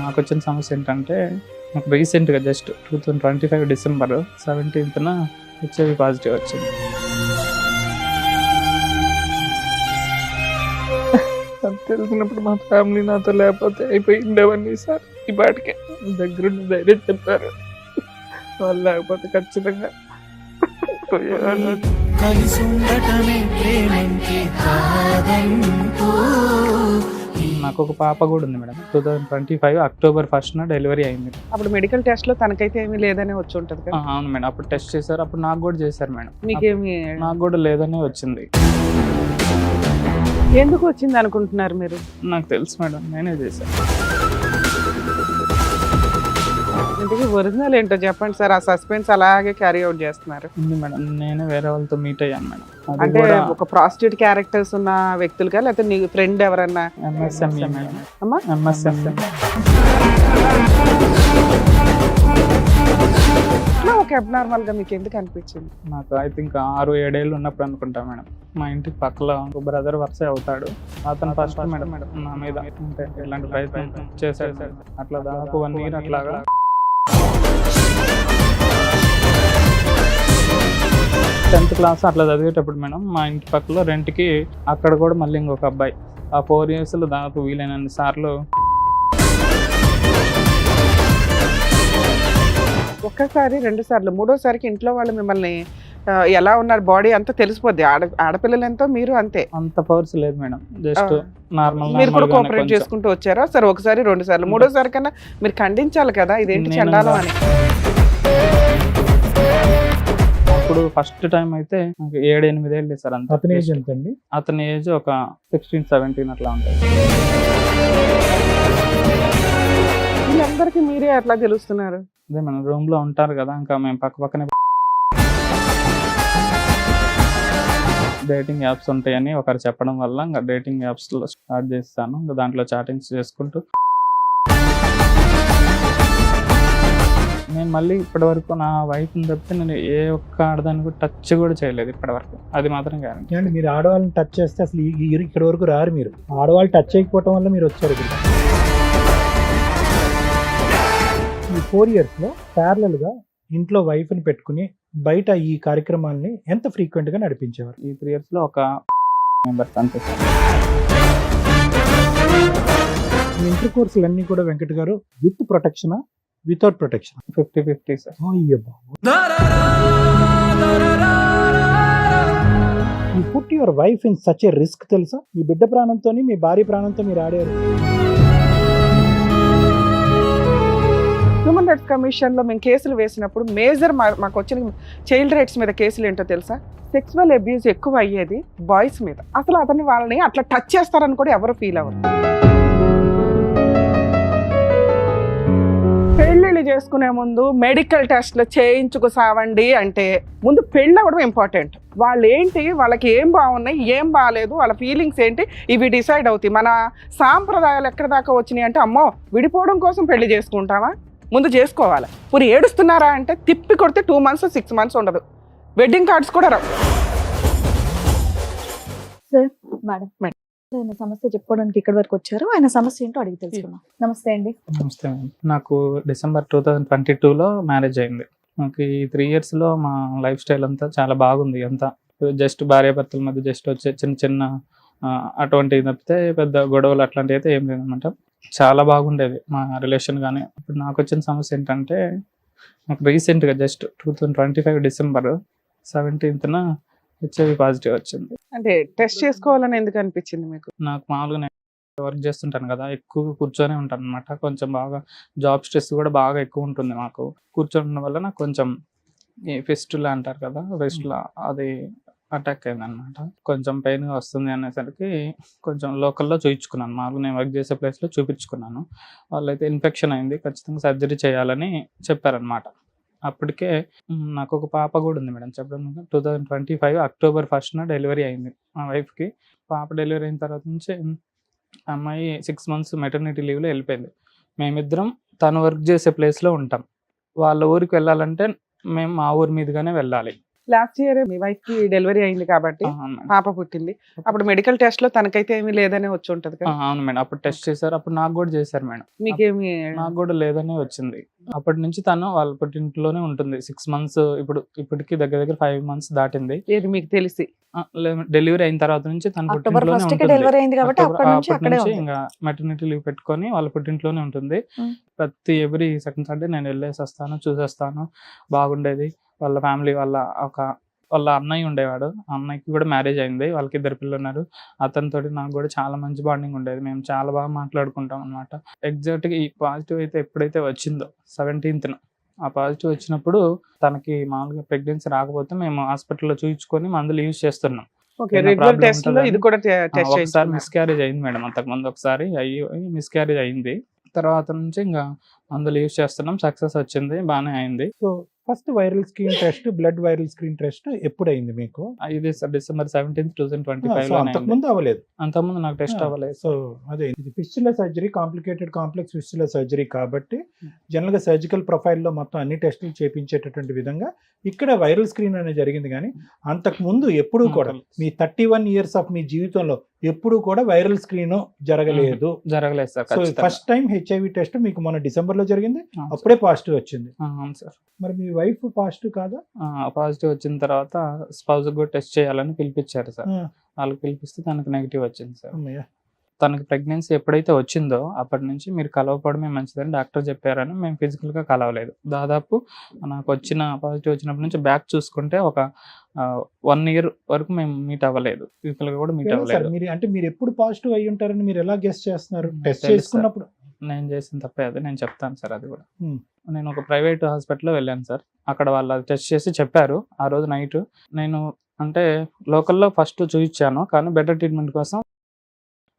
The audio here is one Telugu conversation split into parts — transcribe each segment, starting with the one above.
నాకు వచ్చిన సమస్య ఏంటంటే, నాకు రీసెంట్గా జస్ట్ 2025 డిసెంబర్ 17న హెచ్ఐవి పాజిటివ్ వచ్చింది. అది తెలిసినప్పుడు మా ఫ్యామిలీ నాతో లేకపోతే అయిపోయిండేవన్నీ సార్. ఈ బాటికే దగ్గరుండి ధైర్యం చెప్పారు, వాళ్ళు లేకపోతే ఖచ్చితంగా పోయేవాళ్ళు. నాకు ఒక పాప కూడా ఉంది మేడం. 2025 అక్టోబర్ 1న డెలివరీ అయింది. అప్పుడు మెడికల్ టెస్ట్ లో తనకైతే ఏమీ లేదనే వచ్చి ఉంటది కదా. అవును మేడం, అప్పుడు టెస్ట్ చేశారు, అప్పుడు నాకు కూడా చేశారు మేడం. మీకేమి నాకు కూడా లేదనే వచ్చింది. ఎందుకు వచ్చింది అనుకుంటున్నారు మీరు? నాకు తెలుసు మేడం, నేనే చేశాను. ఇంతకీ ఒరిజినల్ ఏంటో చెప్పండి సార్. ఆ సస్పెన్స్ అలాగే క్యారీ అవుట్ చేస్తున్నారు. ఉంది మేడం, నేనే వేరే వాళ్ళతో మీట్ అయ్యాను మేడం. అది అంటే కూడా ఒక ప్రాస్టిట్యూట్ క్యారెక్టర్స్ ఉన్న వ్యక్తులుగా, లేకపోతే నీ ఫ్రెండ్ ఎవరన్నా? MSME madam. అమ్మా MSME. ఒక అబ్నార్మల్ గా మీకు ఎందుకు అనిపించింది? నాకు ఐ థింక్ 6-7 ఏళ్ళు ఉన్నప్పుడు అనుకుంటా మేడం. మా ఇంటికి పక్కల ఒక బ్రదర్ వరుస అవుతాడు, అతను ఫస్ట్ మేడం నా మీద అంటే ఇలాంటి ప్రయత్నం చేశాడు. అట్లా దాదాపు 1 year అట్లాగా. టెన్త్ క్లాస్ అట్లా చదివేటప్పుడు మేడం మా ఇంటి పక్కలో రెంట్కి అక్కడ కూడా మళ్ళీ ఇంకొక అబ్బాయి, ఆ 4 yearsలో దాదాపు వీలైనన్ని సార్లు ఒక్కసారి 2 సార్లు, మూడోసారికి ఇంట్లో వాళ్ళు మిమ్మల్ని ఎలా ఉన్నారు బాడీ అంతా తెలిసిపోద్ది. ఆడపిల్లలు ఎంతో మీరు అంతే. అంత పవర్స్ లేదు మేడం, జస్ట్ నార్మల్. మీరు కూడా కోఆపరేట్ చేసుకుంటూ వచ్చారా? సరే ఒకసారి 2 సార్లు, మూడోసారి కన్నా మీరు ఖండించాలి కదా, ఇదేంటి చండాలం అని. అప్పుడు ఫస్ట్ టైం అయితే 7-8 ఏళ్ళు సార్. అంత అతని ఏజ్ ఎంత అండి? అతని ఏజ్ ఒక 16-17 అట్లా ఉంటుంది. వీళ్ళందరికీ మీరే అట్లా తెలుస్తున్నారు? అదే మనం రూమ్ లో ఉంటారు కదా, ఇంకా మేము పక్కనే డేటింగ్ యాప్స్ ఉంటాయని ఒకరు చెప్పడం వల్ల ఇంకా డేటింగ్ యాప్స్ లో స్టార్ట్ చేస్తాను. ఇంకా దాంట్లో చాటింగ్స్ చేసుకుంటూ నేను మళ్ళీ ఇప్పటి వరకు నా వైఫ్ని తప్పితే నేను ఏ ఒక్క ఆడదాన్ని కూడా టచ్ కూడా చేయలేదు ఇప్పటి వరకు. అది మాత్రం గ్యారెంటీ. అంటే మీరు ఆడవాళ్ళని టచ్ చేస్తే అసలు ఇక్కడ వరకు రారు. మీరు ఆడవాళ్ళు టచ్ చేయకపోవటం వల్ల మీరు వచ్చారు ఇక్కడ. ఈ 4 yearsలో ప్యారలల్గా ఇంట్లో వైఫ్ని పెట్టుకుని బయట ఈ కార్యక్రమాలని ఎంత ఫ్రీక్వెంట్గా నడిపించేవారు? ఈ 3 yearsలో ఒక మెంబర్స్ అంతే సార్. ఇంటర్ కోర్సులు అన్నీ కూడా వెంకట్ గారు విత్ ప్రొటెక్షనా, వితౌట్ ప్రొటెక్షన్? 50-50 సార్. అయ్యో బాబు. You put your wife in such a risk తెలుసా? మీ బిడ్డ ప్రాణంతో, మీ భార్య ప్రాణంతో మీరు ఆడారు. హ్యూమన్ రైట్స్ కమిషన్ లో మేము కేసులు వేసినప్పుడు మేజర్ మాకు వచ్చిన చైల్డ్ రైట్స్ మీద కేసులు ఏంటో తెలుసా? సెక్సువల్ అబ్యూస్ ఎక్కువ అయ్యేది బాయ్స్ మీద. అసలు అతను వాళ్ళని అట్లా టచ్ చేస్తారని కూడా ఎవరు ఫీల్ అవ్వరు. పెళ్ళిళ్ళు చేసుకునే ముందు మెడికల్ టెస్ట్లు చేయించుకు సావండి అంటే ముందు పెళ్ళి అవ్వడం ఇంపార్టెంట్. వాళ్ళు ఏంటి, వాళ్ళకి ఏం బాగున్నాయి, ఏం బాగాలేదు, వాళ్ళ ఫీలింగ్స్ ఏంటి, ఇవి డిసైడ్ అవుతాయి. మన సాంప్రదాయాలు ఎక్కడి దాకా వచ్చినాయి అంటే, అమ్మో విడిపోవడం కోసం పెళ్లి చేసుకుంటావా, ముందు చేసుకోవాలి. ఇప్పుడు ఏడుస్తున్నారా అంటే తిప్పి కొడితే 2 months 6 months ఉండదు. వెడ్డింగ్ కార్డ్స్ కూడా రావు. సార్ మేడం, ఆయన సమస్య చెప్పుకోవడానికి ఇక్కడ వరకు వచ్చారు. ఆయన సమస్య ఏంటో అడిగి తెలుసుకున్నాం. నమస్తే అండి. నమస్తే మేడం. నాకు డిసెంబర్ 2022లో మ్యారేజ్ అయింది. నాకు ఈ 3 yearsలో మా లైఫ్ స్టైల్ అంతా చాలా బాగుంది. అంతా జస్ట్ భార్యాభర్తల మధ్య జస్ట్ వచ్చే చిన్న చిన్న అటువంటివి తప్పితే పెద్ద గొడవలు అట్లాంటివి అయితే ఏం లేదనమాట. చాలా బాగుండేది మా రిలేషన్. కానీ ఇప్పుడు నాకు వచ్చిన సమస్య ఏంటంటే, నాకు రీసెంట్గా జస్ట్ 2025 డిసెంబర్ 17న హెచ్ఐవి పాజిటివ్ వచ్చింది. అంటే టెస్ట్ చేసుకోవాలని ఎందుకు అనిపించింది మీకు? నాకు మామూలుగా నేను వర్క్ చేస్తుంటాను కదా, ఎక్కువ కూర్చొనే ఉంటాను అనమాట. కొంచెం బాగా జాబ్ స్ట్రెస్ కూడా బాగా ఎక్కువ ఉంటుంది మాకు. కూర్చోవడం వల్ల నాకు కొంచెం ఈ ఫెస్టులా అంటారు కదా, ఫెస్టులా అది అటాక్ అయింది అనమాట. కొంచెం పెయిన్ వస్తుంది అనేసరికి కొంచెం లోకల్లో చూపించుకున్నాను. మామూలుగా నేను వర్క్ చేసే ప్లేస్లో చూపించుకున్నాను. వాళ్ళైతే ఇన్ఫెక్షన్ అయింది, ఖచ్చితంగా సర్జరీ చేయాలని చెప్పారనమాట. అప్పటికే నాకు ఒక పాప కూడా ఉంది మేడం. చెప్పడం 2025 అక్టోబర్ 1న డెలివరీ అయింది మా వైఫ్కి. పాప డెలివరీ అయిన తర్వాత నుంచి అమ్మాయి 6 months మెటర్నిటీ లీవ్లో వెళ్ళిపోయింది. మేమిద్దరం తను వర్క్ చేసే ప్లేస్లో ఉంటాం. వాళ్ళ ఊరికి వెళ్ళాలంటే మేము మా ఊరి మీదుగానే వెళ్ళాలి. లాస్ట్ ఇయర్ మీ వైఫ్ కి డెలివరీ అయింది కాబట్టి అవును మేడం. పాప పుట్టింది. అప్పుడు మెడికల్ టెస్ట్ లో తనకైతే ఏమీ లేదనే వచ్చి ఉంటది కదా. అవును మేడం, అప్పుడు టెస్ట్ చేశారు, అప్పుడు నాకు కూడా చేశారు మేడం. మీకేమి నాకు కూడా లేదనే వచ్చింది. అప్పటి నుంచి తను వాళ్ళ పుట్టింట్లోనే ఉంటుంది 6 months. ఇప్పటికి దగ్గర దగ్గర 5 months దాటింది. ఏది మీకు తెలిసి డెలివరీ అయిన తర్వాత నుంచి తన అక్టోబర్ పుట్టింట్లోనే 1st కి ఉంటుంది. డెలివరీ అయింది కాబట్టి అప్పటి నుంచి అక్కడే ఉంది. ఇంకా మెటర్నిటీ లీవ్ పెట్టుకొని వాళ్ళ పుట్టింట్లోనే ఉంటుంది. ప్రతి ఎవ్రీ సెకండ్ సాటర్డే నేను వెళ్ళేసి వస్తాను, చూసేస్తాను. బాగుండేది. వాళ్ళ ఫ్యామిలీ వాళ్ళ అన్నయ్య ఉండేవాడు. ఆ అన్నయ్యకి కూడా మ్యారేజ్ అయింది, వాళ్ళకి 2 పిల్లలు ఉన్నారు. అతనితోటి నాకు కూడా చాలా మంచి బాండింగ్ ఉండేది. మేము చాలా బాగా మాట్లాడుకుంటాం అనమాట. ఎగ్జాక్ట్గా ఈ పాజిటివ్ అయితే ఎప్పుడైతే వచ్చిందో 17th, ఆ పాజిటివ్ వచ్చినప్పుడు తనకి మామూలుగా ప్రెగ్నెన్సీ రాకపోతే మేము హాస్పిటల్లో చూయించుకొని మందులు యూజ్ చేస్తున్నాం. ఓకే, ఏమైనా రెగ్యులర్ problem టెస్ట్ లో ఉంటుందని? ఇది కూడా టెస్ట్ ఒకసారి చేయించుకున్నారు. మిస్క్యారేజ్ అయింది మేడం, అంతకుముందు ఒకసారి మిస్క్యారేజ్ అయింది. తర్వాత నుంచి ఇంకా మందులు యూజ్ చేస్తున్నాం, సక్సెస్ వచ్చింది, బాగానే అయింది. So first viral screen test, blood viral screen test ఎప్పుడు అయింది మీకు? ఇది డిసెంబర్ 17th, సో 2025 అంతకుముందు అవ్వలేదు. అంతకుముందు నాకు టెస్ట్ అవ్వలేదు. సో అదే ఇది fistula surgery, complicated complex fistula surgery కాబట్టి జనరల్ గా సర్జికల్ ప్రొఫైల్లో మొత్తం అన్ని టెస్టులు చేపించేటటువంటి విధంగా ఇక్కడ వైరల్ స్క్రీన్ అనేది జరిగింది. కానీ అంతకు ముందు ఎప్పుడూ కూడా మీ 31 years ఆఫ్ మీ జీవితంలో ఎప్పుడు కూడా వైరల్ స్క్రీన్ జరగలేదు. జరగలేదు sir. So first time HIV test మీకు మొన్న డిసెంబర్ లో జరిగింది, అప్పుడే పాజిటివ్ వచ్చింది. అవును సార్. మరి మీ వైఫ్ పాజిటివ్ కాదా? పాజిటివ్ వచ్చిన తర్వాత స్పౌజ్ కూడా టెస్ట్ చేయాలని పిలిపించారు సార్. వాళ్ళకి పిలిపిస్తే తనకు నెగిటివ్ వచ్చింది సార్. అమ్మయ్య. తనకి ప్రెగ్నెన్సీ ఎప్పుడైతే వచ్చిందో అప్పటి నుంచి మీరు కలవకపోవడమే మంచిదని డాక్టర్ చెప్పారని మేము ఫిజికల్గా కలవలేదు. దాదాపు నాకు పాజిటివ్ వచ్చినప్పటి నుంచి బ్యాక్ చూసుకుంటే ఒక 1 year వరకు మేము మీట్ అవ్వలేదు, ఫిజికల్గా కూడా మీట్ ఎలా సార్ అవ్వలేదు. మీరు ఎప్పుడు పాజిటివ్ అయ్యి ఉంటారని మీరు ఎలా గెస్ చేస్తున్నారు? టెస్ట్ తెలుసు సార్. చేసుకున్నప్పుడు నేను చేసిన తప్పే అది, నేను చెప్తాను సార్ అది కూడా. Hmm. నేను ఒక ప్రైవేట్ హాస్పిటల్లో వెళ్ళాను సార్. అక్కడ వాళ్ళు టెస్ట్ చేసి చెప్పారు. ఆ రోజు నైట్ నేను అంటే లోకల్లో ఫస్ట్ చూపించాను, కానీ బెటర్ ట్రీట్మెంట్ కోసం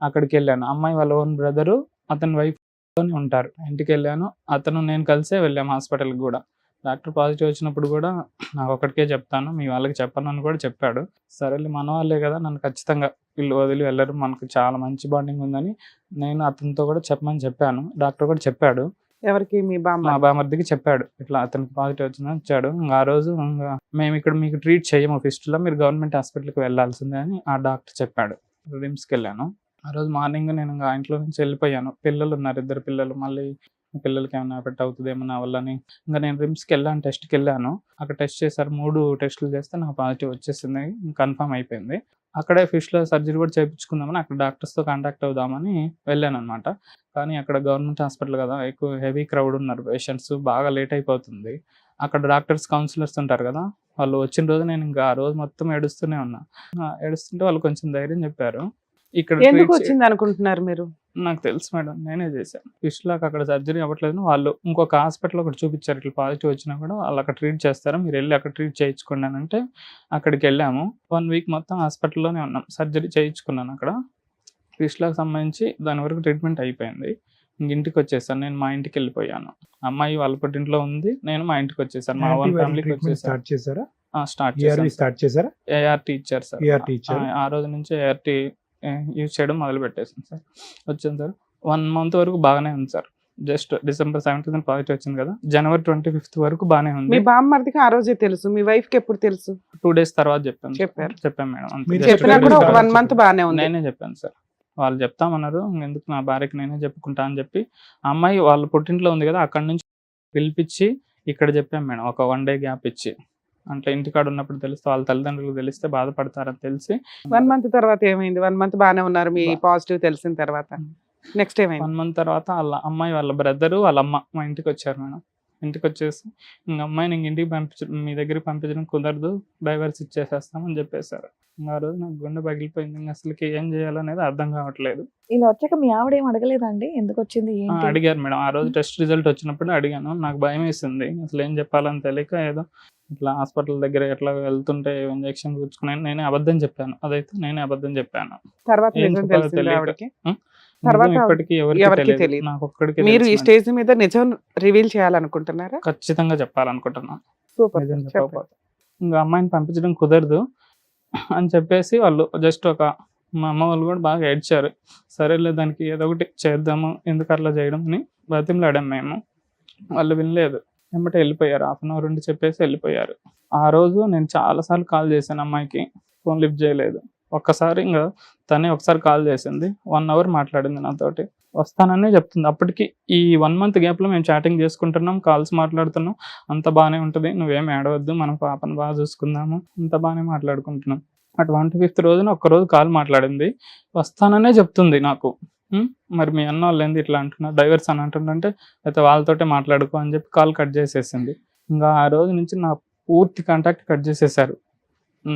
అక్కడికి వెళ్ళాను. అమ్మాయి వాళ్ళ ఓన్ బ్రదరు అతని వైఫ్ ఉంటారు. ఇంటికి వెళ్ళాను, అతను నేను కలిసే వెళ్ళాము హాస్పిటల్కి కూడా. డాక్టర్ పాజిటివ్ వచ్చినప్పుడు కూడా నాకు ఒక్కడికే చెప్తాను, మీ వాళ్ళకి చెప్పను అని కూడా చెప్పాడు. సరేలే, మన వాళ్ళే కదా, నన్ను ఖచ్చితంగా వీళ్ళు వదిలి వెళ్ళరు, మనకు చాలా మంచి బాండింగ్ ఉందని నేను అతనితో కూడా చెప్పమని చెప్పాను. డాక్టర్ కూడా చెప్పాడు, ఎవరికి? మీ మా బామర్దికి చెప్పాడు, ఇట్లా అతనికి పాజిటివ్ వచ్చిందని వచ్చాడు. ఇంకా ఆ రోజు ఇంకా మేము ఇక్కడ మీకు ట్రీట్ చేయము ఫిస్టులా, మీరు గవర్నమెంట్ హాస్పిటల్కి వెళ్ళాల్సిందే అని ఆ డాక్టర్ చెప్పాడు. రిమ్స్కి వెళ్ళాను. ఆ రోజు మార్నింగ్ నేను ఇంకా ఇంట్లో నుంచి వెళ్ళిపోయాను. పిల్లలు ఉన్నారు, 2 పిల్లలు. మళ్ళీ పిల్లలకి ఏమైనా ఎఫెక్ట్ అవుతుందేమో నా వల్లని ఇంకా నేను రిమ్స్కి వెళ్ళాను, టెస్ట్కి వెళ్ళాను. అక్కడ టెస్ట్ చేశారు, 3 టెస్టులు చేస్తే నాకు పాజిటివ్ వచ్చేసింది, కన్ఫర్మ్ అయిపోయింది. అక్కడే ఫిష్లో సర్జరీ కూడా చేయించుకుందామని అక్కడ డాక్టర్స్తో కాంటాక్ట్ అవుదామని వెళ్ళాను అనమాట. కానీ అక్కడ గవర్నమెంట్ హాస్పిటల్ కదా, ఎక్కువ హెవీ క్రౌడ్ ఉన్నారు పేషెంట్స్, బాగా లేట్ అయిపోతుంది. అక్కడ డాక్టర్స్, కౌన్సిలర్స్ ఉంటారు కదా, వాళ్ళు వచ్చిన రోజు నేను ఇంకా ఆ రోజు మొత్తం ఏడుస్తూనే ఉన్నా. ఏడుస్తుంటే వాళ్ళు కొంచెం ధైర్యం చెప్పారు. ఇక్కడ ఎందుకు వచ్చింది అనుకుంటున్నారు మీరు? నాకు తెలుసు మేడం, నేనే చేశాను. ఫిష్లాకి అక్కడ సర్జరీ అవ్వట్లేదు, వాళ్ళు ఇంకొక హాస్పిటల్ ఒకటి చూపించారు, ఇట్లా పాజిటివ్ వచ్చినా కూడా వాళ్ళు అక్కడ ట్రీట్ చేస్తారు, మీరు వెళ్ళి అక్కడ ట్రీట్ చేయించుకోండి అని అంటే అక్కడికి వెళ్ళాము. 1 week మొత్తం హాస్పిటల్లోనే ఉన్నాం. సర్జరీ చేయించుకున్నాను అక్కడ. ఫిష్లాకి సంబంధించి దాని వరకు ట్రీట్మెంట్ అయిపోయింది. ఇంటికి వచ్చేసాను, నేను మా ఇంటికి వెళ్ళిపోయాను. అమ్మాయి వాళ్ళ పుట్టింట్లో ఉంది, నేను మా ఇంటికి వచ్చేసాను, మా ఓన్ ఫ్యామిలీకి వచ్చేసాను. స్టార్ట్ చేశారా? స్టార్ట్ చేశారు. ఏఆర్టీ ఇచ్చారు సార్. ఆ రోజు నుంచి ఏఆర్టీ యూజ్ చేయడం మొదలు పెట్టేసాను సార్. వచ్చాను సార్, 1 month వరకు బాగానే ఉంది sir. Just December 17th positive వచ్చింది కదా, జనవరి 25th వరకు బాగానే ఉంది. మీ బామ్మర్దికి ఆ రోజే తెలుసు, మీ వైఫ్ కి ఎప్పుడు తెలుసు? 2 days తర్వాత చెప్పాను మేడం. మీరు చెప్పినా కూడా ఒక 1 month బాగానే ఉంది. నేనే చెప్పాను సార్, వాళ్ళు చెప్తామన్నారు, ఎందుకు నా భార్యకి నేనే చెప్పుకుంటా అని చెప్పి అమ్మాయి వాళ్ళ పుట్టింట్లో ఉంది కదా, అక్కడ నుంచి పిలిపించి ఇక్కడ చెప్పాను మేడం. ఒక 1 day గ్యాప్ ఇచ్చి, అంటే ఇంటికాడ ఉన్నప్పుడు తెలిస్తే వాళ్ళ తల్లిదండ్రులకు తెలిస్తే బాధపడతారని తెలిసి. 1 month తర్వాత ఏమైంది? 1 month బాగానే ఉన్నారు మీ పాజిటివ్ తెలిసిన తర్వాత. నెక్స్ట్ ఏమైంది? 1 month తర్వాత వాళ్ళ అమ్మాయి వాళ్ళ బ్రదరు వాళ్ళ అమ్మ మా ఇంటికి వచ్చారు మేడం. ఇంటికి వచ్చేసి ఇంక అమ్మాయిని ఇంటికి మీ దగ్గరికి పంపించడం కుదరదు, డైవర్స్ ఇచ్చేసేస్తామని చెప్పేశారు. ఇంకా ఆ రోజు నాకు గుండె పగిలిపోయింది. ఇంకా అసలుకి ఏం చేయాలనేది అర్థం కావట్లేదు. ఇలా వచ్చాక మీ ఆవిడ ఏం అడగలేదండి ఎందుకు వచ్చింది ఏంటి? అడిగారు మేడం, ఆ రోజు టెస్ట్ రిజల్ట్ వచ్చినప్పుడు అడిగాను. నాకు భయం వేసింది, అసలు ఏం చెప్పాలని తెలియక ఏదో ఇట్లా హాస్పిటల్ దగ్గర ఎట్లా వెళ్తుంటే ఇంజక్షన్ కూర్చుకున్నాను. నేనే అబద్ధం చెప్పాను, అదైతే నేనే అబద్ధం చెప్పాను. తర్వాత ఏం నిజం చెప్పాలో తెలిసిందా తెలియక. ఆవిడకి? నిజం ఇప్పటికీ ఎవరికీ ఎవరికి తెలియదు. తెలియదు, నాకు ఒక్కడికి మీరు ఈ తెలుసు మేడం. స్టేజ్ మీద నిజం రివీల్ చేయాలనుకుంటున్నారా? ఖచ్చితంగా చెప్పాలనుకుంటున్నాను. సూపర్, నిజం చెప్పండి. చెప్పకపోతే ఇంకా అమ్మాయిని పంపించడం కుదరదు అని చెప్పేసి వాళ్ళు జస్ట్ మా అమ్మ వాళ్ళు కూడా బాగా ఏడ్చారు. సరేలే, దానికి ఏదో ఒకటి చేద్దాము, ఎందుకు అట్లా చేయడం అని బతిమలాడాం మేము. వాళ్ళు వినలేదు. ఎమ్మటే వెళ్ళిపోయారు. హాఫ్ అన్ అవర్ ఉండి చెప్పేసి వెళ్ళిపోయారు. ఆ రోజు నేను చాలాసార్లు కాల్ చేశాను అమ్మాయికి, ఫోన్ లిఫ్ట్ చేయలేదు. ఒక్కసారి ఇంకా తనే ఒకసారి కాల్ చేసింది, 1 అవర్ మాట్లాడింది నాతోటి. వస్తాననే చెప్తుంది. అప్పటికి ఈ 1 మంత్ గ్యాప్లో మేము చాటింగ్ చేసుకుంటున్నాం, కాల్స్ మాట్లాడుతున్నాం, అంత బాగానే ఉంటుంది, నువ్వేం ఏడవద్దు, మనం పాపను బాగా చూసుకుందాము, అంత బాగానే మాట్లాడుకుంటున్నాం. అటు 25th రోజున ఒక్కరోజు కాల్ మాట్లాడింది, వస్తాననే చెప్తుంది నాకు. మరి మీ అన్న వాళ్ళు ఏంది ఇట్లా అంటున్నారు, డైవర్స్ అని అంటుంటే అయితే వాళ్ళతోటే మాట్లాడుకో అని చెప్పి కాల్ కట్ చేసేసింది. ఇంకా ఆ రోజు నుంచి నా పూర్తి కాంటాక్ట్ కట్ చేసేసారు.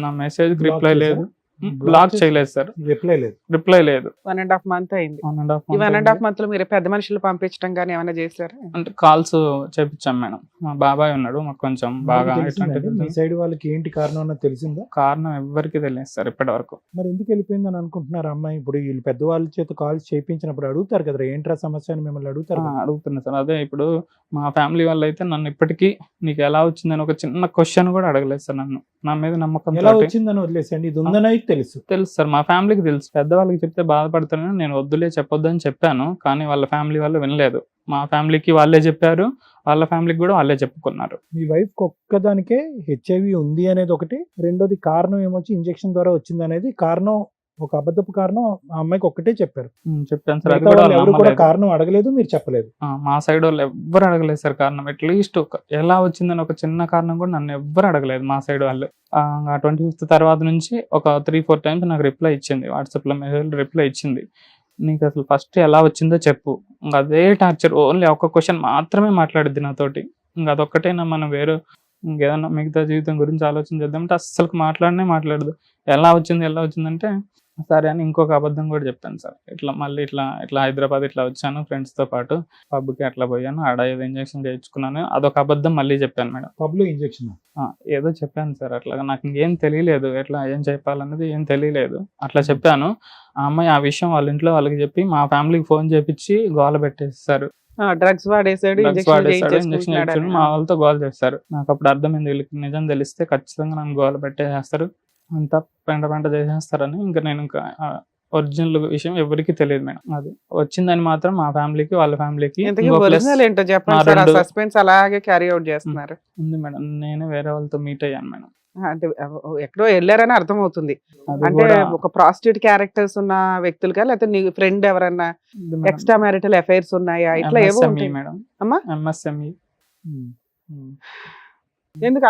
నా మెసేజ్కి రిప్లై లేదు, బ్లాక్ చేయలేదు సార్, రిప్లై లేదు. 1.5 month అయింది. 1.5 ఈ 1.5 month లో మీరు పెద్ద మనుషులు పంపించడం కానీ ఏమైనా చేశారా? అంటే కాల్స్ చేపించాం మేడం. మా బాబాయ్ ఉన్నాడు, మాకు కొంచెం బాగా మీ సైడ్ వాళ్ళకి ఏంటి కారణం అన్నది తెలిసిందా? కారణం ఎవ్వరికి తెలియదు సార్ ఇప్పటి వరకు. మరి ఎందుకు వెళ్ళిపోయింది అని అనుకుంటున్నారు అమ్మాయి? ఇప్పుడు వీళ్ళు పెద్దవాళ్ళ చేత కాల్స్ చేయించినప్పుడు అడుగుతారు కదా, ఏంట్రా సమస్య అని మిమ్మల్ని అడుగుతారు కదా? అడుగుతున్నా సార్. అదే ఇప్పుడు మా ఫ్యామిలీ వాళ్ళు అయితే నన్ను ఇప్పటికీ నీకు ఎలా వచ్చిందని ఒక చిన్న క్వశ్చన్ కూడా అడగలేదు సార్. నన్ను నా మీద నమ్మకం ఎలా వచ్చిందని వదిలేసండి, ఇది ఉందని తెలుసు సార్, మా ఫ్యామిలీకి తెలుసు. పెద్దవాళ్ళకి చెప్తే బాధపడతానని నేను వద్దులే చెప్పొద్దని చెప్పాను, కానీ వాళ్ళ ఫ్యామిలీ వాళ్ళు వినలేదు. మా ఫ్యామిలీకి వాళ్ళే చెప్పారు, వాళ్ళ ఫ్యామిలీకి కూడా వాళ్ళే చెప్పుకున్నారు. మీ వైఫ్ ఒక్కదానికే HIV ఉంది అనేది ఒకటి, రెండోది కారణం ఏమొచ్చి ఇంజెక్షన్ ద్వారా వచ్చింది అనేది కారణం, ఒక అబద్ధపు కారణం ఆ అమ్మాయికి ఒక్కటే చెప్పారు. చెప్పాను సార్. అది ఎవరు కూడా కారణం అడగలేదు, మీరు చెప్పలేదు. మా సైడ్ వాళ్ళు ఎవ్వరు అడగలేదు సార్ కారణం. అట్లీస్ట్ ఎలా వచ్చిందని ఒక చిన్న కారణం కూడా నన్ను ఎవ్వరు అడగలేదు మా సైడ్ వాళ్ళు. 25th తర్వాత నుంచి ఒక 3-4 times నాకు రిప్లై ఇచ్చింది, వాట్సాప్లో మెసేజ్ రిప్లై ఇచ్చింది. నీకు అసలు ఫస్ట్ ఎలా వచ్చిందో చెప్పు. ఇంకా అదే టార్చర్, ఓన్లీ ఒక్క క్వశ్చన్ మాత్రమే మాట్లాడిద్ది నాతోటి. ఇంకా అదొక్కటైనా మనం వేరే ఇంకేదన్నా మిగతా జీవితం గురించి ఆలోచన చేద్దామంటే అస్సలు మాట్లాడదు. ఎలా వచ్చిందంటే సరే అని ఇంకొక అబద్ధం కూడా చెప్పాను సార్. ఇట్లా హైదరాబాద్ ఇట్లా వచ్చాను ఫ్రెండ్స్తో పాటు, పబ్కి అట్లా పోయాను, ఆడ ఏదో ఇంజక్షన్ చేయించుకున్నాను, అదొక అబద్ధం మళ్ళీ చెప్పాను మేడం. పబ్లో ఇంజక్షన్ ఏదో చెప్పాను సార్. అట్లాగా నాకు ఇంకేం తెలియలేదు, ఎట్లా ఏం చెప్పాలన్నది ఏం తెలియలేదు. అట్లా చెప్పాను. ఆ అమ్మాయి ఆ విషయం వాళ్ళ ఇంట్లో వాళ్ళకి చెప్పి మా ఫ్యామిలీకి ఫోన్ చేపించి గోల పెట్టేస్తారు. డ్రగ్స్ వాడేసాడు, ఇంజక్షన్ మా వాళ్ళతో గోల చేస్తారు. నాకు అప్పుడు అర్థమైంది, వీళ్ళకి నిజం తెలిస్తే ఖచ్చితంగా నన్ను గోల పెట్టేస్తారు, అంతా పెంట చేసేస్తారని. ఇంకా నేను ఒరిజినల్ విషయం ఎవరికి తెలియదు మేడం. అది వచ్చిందని మాత్రం మా ఫ్యామిలీకి వాళ్ళ ఫ్యామిలీకి ఏంటో చెప్పండి. సస్పెన్స్ అలాగే క్యారీ అవుట్ చేస్తున్నారు. ఉంది మేడం. నేను వేరే వాళ్ళతో మీట్ అయ్యాను మేడం. అంటే ఎక్కడో వెళ్ళారని అర్థమవుతుంది. అంటే ఒక ప్రాస్టిట్యూట్ క్యారెక్టర్స్ ఉన్న వ్యక్తులుగా, లేకపోతే నీ ఫ్రెండ్ ఎవరన్నా ఎక్స్ట్రా మ్యారిటల్ అఫైర్స్ ఉన్నాయా, ఇట్లా ఏవో మేడం. అమ్మా MSME. ఎందుకు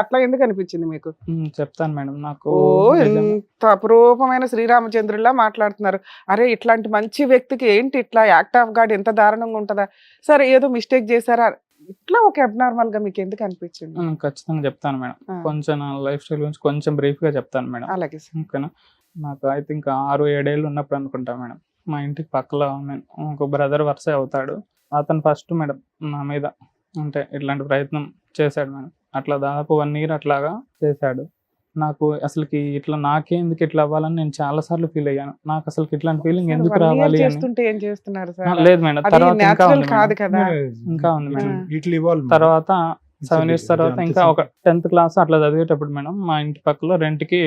అనిపించింది మీకు? చెప్తాను మేడం. నాకు ఎంత అపురూపమైన శ్రీరామచంద్రులా మాట్లాడుతున్నారు. అరే ఇట్లాంటి మంచి వ్యక్తికి ఏంటి ఇట్లా యాక్ట్ ఆఫ్ గాడ్ ఎంత దారుణంగా ఉంటుందా? సరే ఏదో మిస్టేక్ చేశారా, ఇట్లా ఒక అబ్నార్మల్ గా మీకు ఎందుకు అనిపించింది? ఖచ్చితంగా చెప్తాను మేడం. కొంచెం నా లైఫ్ స్టైల్ గురించి కొంచెం బ్రీఫ్ గా చెప్తాను మేడం. అలాగే. ఓకేనా. నాకు ఐ థింక్ 6-7 ఏళ్ళు ఉన్నప్పుడు అనుకుంటా మేడం, మా ఇంటికి పక్కలో ఒక బ్రదర్ వరుస అవుతాడు. అతను ఫస్ట్ మేడం నా మీద అంటే ఇట్లాంటి ప్రయత్నం చేశాడు మేడం. అట్లా దాదాపు 1 year అట్లాగా చేశాడు. నాకు అసలుకి ఇట్లా నాకెందుకు ఇట్లా అవ్వాలని నేను చాలా సార్లు ఫీల్ అయ్యాను. నాకు అసలు ఇట్లాంటి ఫీలింగ్ ఎందుకు రావాలి అని. లేదు మేడం, తర్వాత ఇంకా ఉంది మేడం. తర్వాత 7 years తర్వాత ఇంకా ఒక 10th class అట్లా చదివేటప్పుడు మేడం, మా ఇంటి పక్కలో రెంట్కి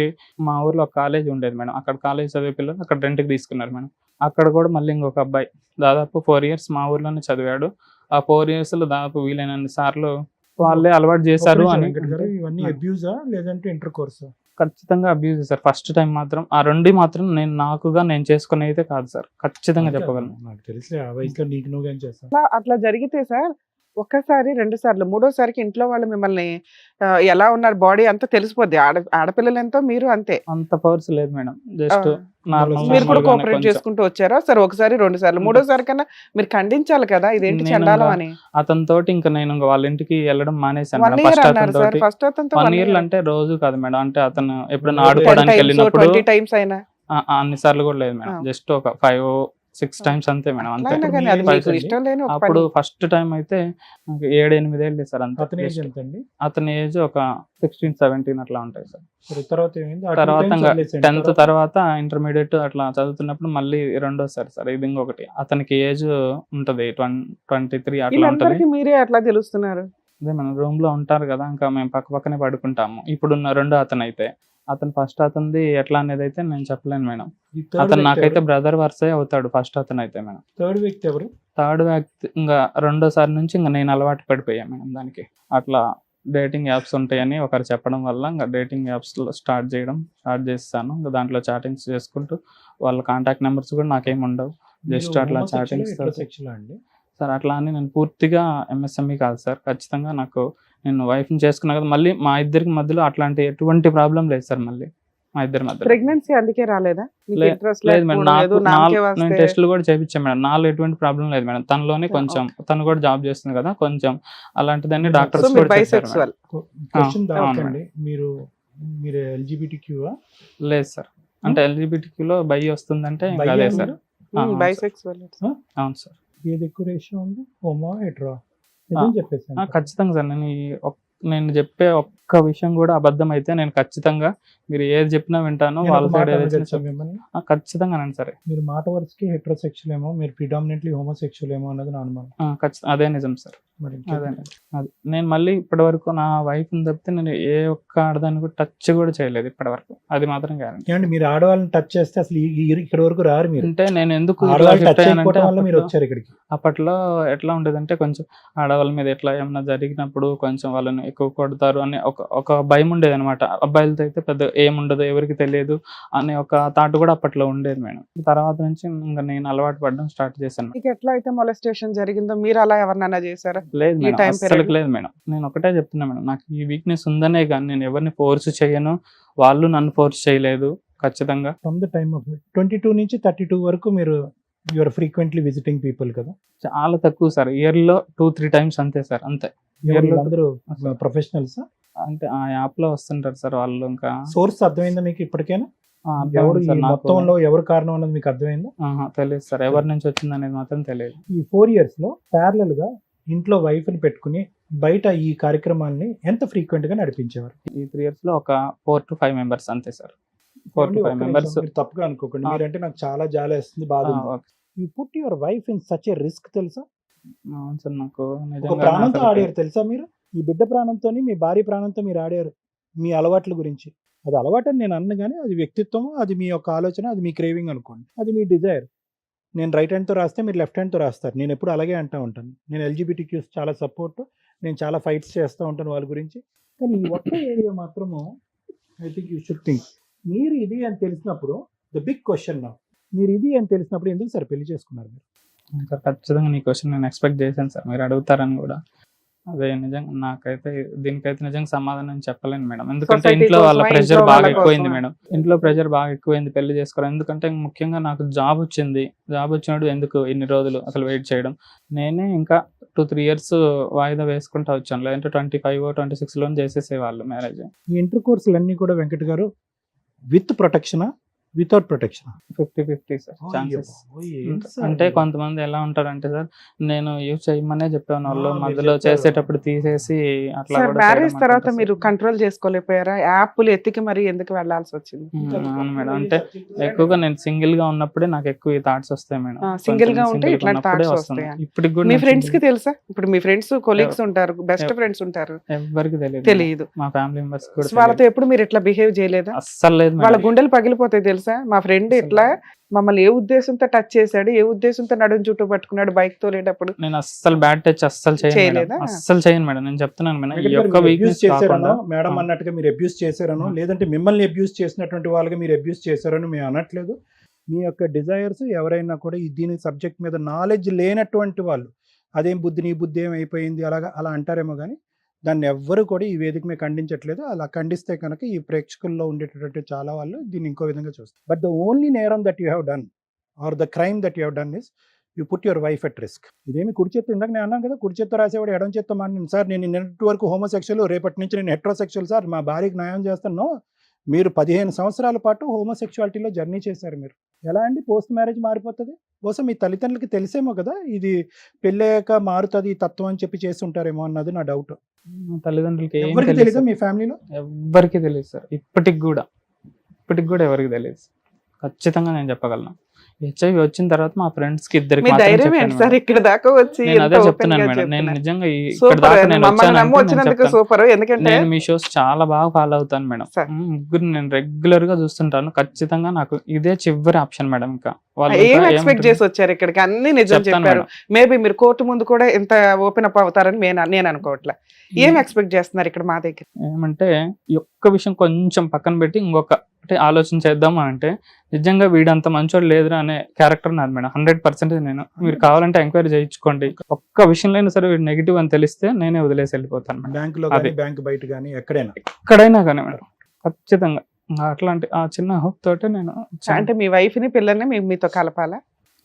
మా ఊర్లో ఒక కాలేజ్ ఉండేది మేడం. అక్కడ కాలేజ్ చదివే పిల్లలు అక్కడ రెంట్కి తీసుకున్నారు మేడం. అక్కడ కూడా మళ్ళీ ఇంకొక అబ్బాయి దాదాపు 4 years మా ఊర్లోనే చదివాడు. ఆ 4 years లో దాదాపు వీలైనన్ని సార్లు వాళ్ళే అలవాటు చేశారు అని. ఖచ్చితంగా అబ్యూజ్ చేశారు. ఫస్ట్ టైం మాత్రం ఆ 2 మాత్రం నేను చేసుకునే అయితే కాదు సార్, ఖచ్చితంగా చెప్పగలను. అట్లా జరిగితే సార్ ఒక్కసారి 2 సార్లు 3వ సారికి ఇంట్లో వాళ్ళు మిమ్మల్ని ఎలా ఉన్నారు, బాడీ అంతా తెలిసిపోద్ది. ఆడపిల్లలు ఎంతో మీరు అంతే, అంత పవర్స్ లేదు మేడం. జస్ట్ మీరు కూడా కోఆపరేట్ చేసుకుంటూ వచ్చారా? సరే 1 సారి 2 సార్లు 3వ సారి కన్నా మీరు ఖండించాలి కదా, ఇదేంటి చండాలం అని. అతనితోటి ఇంకా నేను వాళ్ళ ఇంటికి వెళ్ళడం మానేశాను. 1 year అంటే రోజు కాదు మేడం, అంటే అతను ఎప్పుడైనా ఆడుకోవడానికి వెళ్ళినప్పుడు 20 times అయినా అన్ని సార్లు కూడా లేదు మేడం. జస్ట్ ఒక 5-6 times అంతే మేడం. అంతే. అప్పుడు ఫస్ట్ టైం అయితే 7-8 ఏళ్ళు సార్. అంతే. అతని ఏజ్ ఒక 16-17 అట్లా ఉంటాయి సార్. తర్వాత 10th తర్వాత ఇంటర్మీడియట్ అట్లా చదువుతున్నప్పుడు మళ్ళీ రెండోసారి సార్. ఇది ఇంకొకటి, అతనికి ఏజ్ ఉంటది 23 అట్లా ఉంటది. మీరే అట్లా తెలుస్తున్నారు? అదే మనం రూమ్ లో ఉంటారు కదా, ఇంకా మేము పక్కనే పడుకుంటాము. ఇప్పుడున్న రెండో అతను అయితే అతను ఫస్ట్ అతనిది ఎట్లా అనేది అయితే నేను చెప్పలేను మేడం. ఈ థర్డ్ అతను వ్యక్తి నాకైతే ఎవరు? బ్రదర్ వర్సే అవుతాడు ఫస్ట్ అతను అయితే మేడం. థర్డ్ వ్యక్తి ఎవరు? థర్డ్ వ్యక్తి ఇంకా రెండోసారి నుంచి ఇంకా నేను అలవాటు పడిపోయాను మేడం దానికి. అట్లా డేటింగ్ యాప్స్ ఉంటాయని ఒకరు చెప్పడం వల్ల ఇంకా డేటింగ్ యాప్స్లో స్టార్ట్ చేస్తాను. ఇంకా దాంట్లో చాటింగ్స్ చేసుకుంటూ వాళ్ళ కాంటాక్ట్ నెంబర్స్ కూడా నాకేం ఉండవు. జస్ట్ మీరు అట్లా homosexual ఆ, చాటింగ్స్ heterosexual ఆ అండి? సార్. అట్లా అని నేను పూర్తిగా ఎంఎస్ఎంఈ కాదు సార్. ఖచ్చితంగా నాకు నేను వైఫ్ని చేసుకున్నా కదా, మళ్ళీ మా ఇద్దరికి మధ్యలో అట్లాంటి ఎటువంటి ప్రాబ్లం లేదు సార్. మళ్ళీ మా ఇద్దరి మధ్యలో ప్రెగ్నెన్సీ అందుకే రాలేదా? మీకు లే- interest లేదు మేడం. లేకపోవడం, ఏదో నామకే నేను వస్తే టెస్టులు కూడా చేయించాను మేడం. నాలో ఎటువంటి ప్రాబ్లం లేదు మేడం. తనలోనే కొంచెం తను కూడా జాబ్ చేస్తుంది కదా, కొంచెం అలాంటిదని So డాక్టర్స్ సో మీరు కూడా చెప్పారు బైసెక్సువల్. క్వశ్చన్ అవును దాకండి. మీరు ఎల్జిబిటిక్యూవా? లేదు సార్. అంటే ఎల్జిబిటిక్యూలో బై వస్తుందంటే ఇంకా అదే సార్. అవును సార్. బైసెక్సువల్. అవును సార్. ఏది ఎక్కువ రేషియో ఉంది? హోమో హెట్రో? నిజం చెప్పేసాను. ఖచ్చితంగా సార్. నేను చెప్పే ఒక్క విషయం కూడా అబద్ధం అయితే నేను ఖచ్చితంగా మీరు ఏది చెప్పినా వింటాను. నేను వాళ్ళ ఒక మాట సైడ్ ఏదైతే అనగచ్చా మిమ్మల్ని? ఖచ్చితంగా అనండి సరే. మీరు మాట వరుసకి హెట్రోసెక్షువల్ ఏమో, మీరు ప్రిడామినెంట్లీ హోమోసెక్షువల్ ఏమో అన్నది నా అనుమానం. ఖచ్చితంగా అదే నిజం సార్. మరి అదే అది నేను మళ్ళీ ఇప్పటి వరకు నా వైఫ్ని తప్పితే నేను ఏ ఒక్క ఆడదాన్ని కూడా టచ్ కూడా చేయలేదు ఇప్పటి వరకు. అది మాత్రం గ్యారెంటీ. ఏమండి, మీరు ఆడవాళ్ళని టచ్ చేస్తే అసలు ఇక్కడ వరకు రారు మీరు. అంటే నేను ఎందుకు ఇట్లా ఆడవాళ్ళు shift టచ్ అయ్యానంటే అయిపోవడం వల్ల మీరు అప్పట్లో- వచ్చారు ఇక్కడికి. అప్పట్లో ఎట్లా ఉండేదంటే కొంచెం ఆడవాళ్ళ మీద ఎట్లా ఏమన్నా జరిగినప్పుడు కొంచెం వాళ్ళని ఎక్కువ కొడతారు అని ఒక భయం ఉండేది అనమాట. అబ్బాయిలతో అయితే పెద్ద ఏముండదు, ఎవరికి తెలియదు అనే ఒక థాట్ కూడా అప్పట్లో ఉండేది మేడం. తర్వాత నుంచి ఇంకా నేను అలవాటు పడడం స్టార్ట్ చేశాను. మీకు ఎట్లా అయితే మొలెస్టేషన్ జరిగిందో మీరు అలా ఎవరినైనా చేశారా? లేదు ఈ మేడం, time అస్సలు period? లేదు మేడం. నేను ఒకటే చెప్తున్నా మేడం, నాకు ఈ వీక్నెస్ ఉందనే కానీ నేను ఎవరిని ఫోర్స్ చేయను, వాళ్ళు నన్ను ఫోర్స్ చేయలేదు. ఖచ్చితంగా ఫ్రమ్ ద టైమ్ ఆఫ్ 22 నుంచి 32 వరకు మీరు యూఆర్ ఫ్రీక్వెంట్లీ విజిటింగ్ పీపుల్ కదా? చాలా తక్కువ సార్. ఇయర్లో 2-3 టైమ్స్ అంతే సార్, అంతే. Yearలో అందరూ ప్రొఫెషనల్స్? అంటే ఆ యాప్ లో వస్తుంటారు సార్ వాళ్ళు. ఇంకా సోర్స్ అర్థమైందా మీకు ఇప్పటికైనా? అర్థమైంది ఎవరు ఈ సార్ నాకు. మొత్తంలో ఎవరు కారణం అన్నది మీకు అర్థమైందా? తెలియదు సార్, ఎవరి నుంచి వచ్చింది అనేది మాత్రం తెలియదు. ఈ 4 years లో ప్యారలల్ గా ఇంట్లో వైఫ్ ని పెట్టుకుని బయట ఈ కార్యక్రమాల్ని ఎంత ఫ్రీక్వెంట్ గా నడిపించేవారు? ఈ 3 years లో ఒక 4 to 5 members అంతే సార్. 4 to 5 ఒక్క members. నిమిషం, మీరు తప్పుగా అనుకోకండి. మీరంటే నాకు చాలా జాలేస్తుంది, బాధ ఉంది. You put your wife in such a risk, తెలుసా? అవును సార్. నాకు ఒక నిజంగా ప్రాణంతో అసలు ఆడారు తెలుసా మీరు? ఈ బిడ్డ ప్రాణంతో, మీ భార్య ప్రాణంతో మీరు ఆడారు మీ అలవాట్ల గురించి. అది అలవాటు అని నేను అన్న, కానీ అది వ్యక్తిత్వం, అది మీ యొక్క ఆలోచన, అది మీ క్రేవింగ్ అనుకోండి, అది మీ డిజైర్. నేను రైట్ హ్యాండ్తో రాస్తే మీరు లెఫ్ట్ హ్యాండ్తో రాస్తారు. నేను ఎప్పుడు అలాగే అంటూ ఉంటాను. నేను ఎల్జిబిటిక్యూస్ చాలా సపోర్ట్, నేను చాలా ఫైట్స్ చేస్తూ ఉంటాను వాళ్ళ గురించి. కానీ ఈ ఒక్క ఏరియా మాత్రము I think you should think. మీరు ఇది అని తెలిసినప్పుడు ద బిగ్ క్వశ్చన్ నా, మీరు ఇది అని తెలిసినప్పుడు ఎందుకు సార్ పెళ్లి చేసుకున్నారు మీరు? సార్ ఖచ్చితంగా నీ క్వశ్చన్ నేను ఎక్స్పెక్ట్ చేశాను సార్, మీరు అడుగుతారని కూడా. అదే నిజంగా నాకైతే దీనికైతే నిజంగా సమాధానం చెప్పలేను మేడం. ఎందుకంటే Society ఇంట్లో వాళ్ళ కోసమా, ప్రెషర్ ఇంట్లో బాగా వాళ్ళ ఎక్కువైంది కోసమా? మేడం. ఇంట్లో ప్రెషర్ బాగా ఎక్కువైంది పెళ్లి చేసుకోవడం. ఎందుకంటే ముఖ్యంగా నాకు జాబ్ వచ్చింది. జాబ్ వచ్చినప్పుడు ఎందుకు ఇన్ని రోజులు అసలు వెయిట్ చేయడం. నేనే ఇంకా 2-3 years వాయిదా వేసుకుంటూ వచ్చాను. లేదంటే 25-26 చేసేసేవాళ్ళు మ్యారేజ్. ఈ ఇంటర్ కోర్సులన్నీ కూడా వెంకట్ గారు విత్ ప్రొటెక్షనా, వితౌట్ ప్రొటెక్షన్? 50-50 sir chances. అంటే కొంతమంది ఎలా ఉంటారంటే సార్, నేను యూజ్ చేయమనే చెప్పాను వాళ్ళు, మీరు మధ్యలో చెప్పారు. చేసేటప్పుడు తీసేసి అట్లా సార్ కూడా మ్యారేజ్ చేయడం తర్వాత అంటుంటారు మీరు సార్. కంట్రోల్ చేసుకోలేకపోయారా? యాప్లు ఎత్తికి మరి ఎందుకు వెళ్లాల్సి వచ్చింది? అవును మేడం. అంటే ఎక్కువగా నేను సింగిల్ గా ఉన్నప్పుడే నాకు ఎక్కువ ఈ థాట్స్ వస్తాయి మేడం. సింగిల్ గా కొంచెం ఉంటే single గా ఇట్లాంటి ఉన్నప్పుడే థాట్స్ వస్తుంది. వస్తాయి. ఇప్పటికి కూడా మీ నేను ఫ్రెండ్స్ కి single- తెలుసా? ఇప్పుడు మీ ఫ్రెండ్స్ కొలీగ్స్ ఉంటారు, బెస్ట్ ఫ్రెండ్స్ ఉంటారు, ఎవ్వరికి తెలియదు. తెలియదు. మా ఫ్యామిలీ మెంబర్స్ కూడా వాళ్ళతో తెలియదు. ఎప్పుడు మీరు ఇట్లా బిహేవ్ చేయలేదా? అస్సలు లేదు వాళ్ళ మేడం. గుండెలు పగిలిపోతాయి తెలుసా? మా ఫ్రెండ్ అసలు ఇట్లా మమ్మల్ని ఏ ఉద్దేశంతో టచ్ చేశాడు, ఏ ఉద్దేశంతో నడుం చుట్టూ పట్టుకున్నాడు బైక్ తోలేటప్పుడు. నేను అస్సలు బ్యాడ్ టచ్ అస్సలు చేయను మేడం. చేయలేదా? అస్సలు చేయను మేడం. నేను చెప్తున్నాను మేడం, ఈ యొక్క అబ్యూస్ వీక్నెస్ చేశారనో, కాకుండా మేడం ఆ. అన్నట్టుగా మీరు అబ్యూస్ చేశారనో, లేదంటే మిమ్మల్ని అబ్యూస్ చేసినటువంటి వాళ్ళకి మీరు అబ్యూస్ చేశారని మేము అనట్లేదు. మీ యొక్క డిజైర్స్ ఎవరైనా కూడా దీని సబ్జెక్ట్ మీద నాలెడ్జ్ లేనటువంటి వాళ్ళు, అదేం బుద్ధి నీ బుద్ధి ఏమైపోయింది అలా అంటారేమో, కానీ దాన్ని ఎవ్వరు కూడా ఈ వేదిక మీద ఖండించట్లేదు. అలా ఖండిస్తే కనుక ఈ ప్రేక్షకుల్లో ఉండేటటువంటి చాలా వాళ్ళు దీన్ని ఇంకో విధంగా చూస్తారు. బట్ ద ఓన్లీ నేరం that you have done or the crime that you have done is you put your wife at risk. ఇదేమి కుడి చేత్తో, ఇందాక నేను అన్నాను కదా, కుడి చేత్తో రాసేవాడు ఎడం చేత్తో మాట్లాడి సార్ నేను నిన్నటి వరకు హోమోసెక్షువల్, రేపటి నుంచి నేను హెట్రోసెక్షువల్ సార్, మా భార్యకి న్యాయం చేస్తాను. మీరు 15 సంవత్సరాల పాటు హోమోసెక్షువాలిటీలో జర్నీ చేశారు. మీరు ఎలా అండి పోస్ట్ మ్యారేజ్ మారిపోతుంది? బహుశా మీ తల్లిదండ్రులకి తెలిసేమో కదా ఇది పెళ్ళయ్యాక మారుతుంది ఈ తత్వం అని చెప్పి చేసి ఉంటారేమో అన్నది నా డౌట్. మా తల్లిదండ్రులకి ఏం ఎవరికి తెలియదు తెలీదా సార్. మీ ఫ్యామిలీలో? ఎవ్వరికి తెలియదు సార్. ఇప్పటికి కూడా ఎవరికి తెలియదు. ఖచ్చితంగా నేను చెప్పగలను. హెచ్ఐవి వచ్చిన తర్వాత మా ఫ్రెండ్స్ కి ఇద్దరికి మీ మాత్రం ధైర్యం చెప్పాను ఏంటి సార్ మేడం. ఇక్కడ దాకా వచ్చి నేను ఎంత అదే open చెప్తున్నాను గా మేడం. నేను చెప్తున్నారు. నిజంగా ఇక్కడ సూపర్ దాకా నేను మమ్మల్ని వచ్చానంటే నమ్మి నేను వచ్చినందుకు చెప్తాను. సూపర్. ఎందుకంటే నేను మీ షోస్ చాలా బాగా ఫాలో అవుతాను మేడం. సార్. ముగ్గురు నేను రెగ్యులర్ గా చూస్తుంటాను. ఖచ్చితంగా నాకు ఇదే చివరి ఆప్షన్ మేడం. ఇంకా వాళ్ళు ఏం ఇంకా ఎక్స్పెక్ట్ ఏమంటారు? చేసి వచ్చారు ఇక్కడికి? అన్ని నిజం చెప్తాను చెప్పారు. మేడం. మేబీ మీరు కోర్టు ముందు కూడా ఇంత ఓపెన్ అప్ అవుతారని నేను అనుకోవట్లే. ఏం ఎక్స్పెక్ట్ చేస్తున్నారు ఇక్కడ మా దగ్గర? ఏమంటే ఈ ఒక్క విషయం కొంచెం పక్కన పెట్టి ఇంకొక అంటే ఆలోచన చేద్దాం అంటే నిజంగా వీడంత మంచోడు లేదురా అనే క్యారెక్టర్ నాది మేడం. 100% నేను. మీరు కావాలంటే ఎంక్వైరీ చేయించుకోండి. ఒక్క విషయంలో సరే వీడు నెగిటివ్ అని తెలిస్తే నేనే వదిలేసి వెళ్ళిపోతాను మేడం. బ్యాంకులో అదే. కానీ బ్యాంక్ బయట కానీ ఎక్కడైనా ఎక్కడైనా కానీ మేడం ఖచ్చితంగా అట్లాంటి ఆ చిన్న హోప్ తోటే నేను వచ్చాను. అంటే మీ వైఫ్ ని పిల్లల్ని మీతో కలపాలా?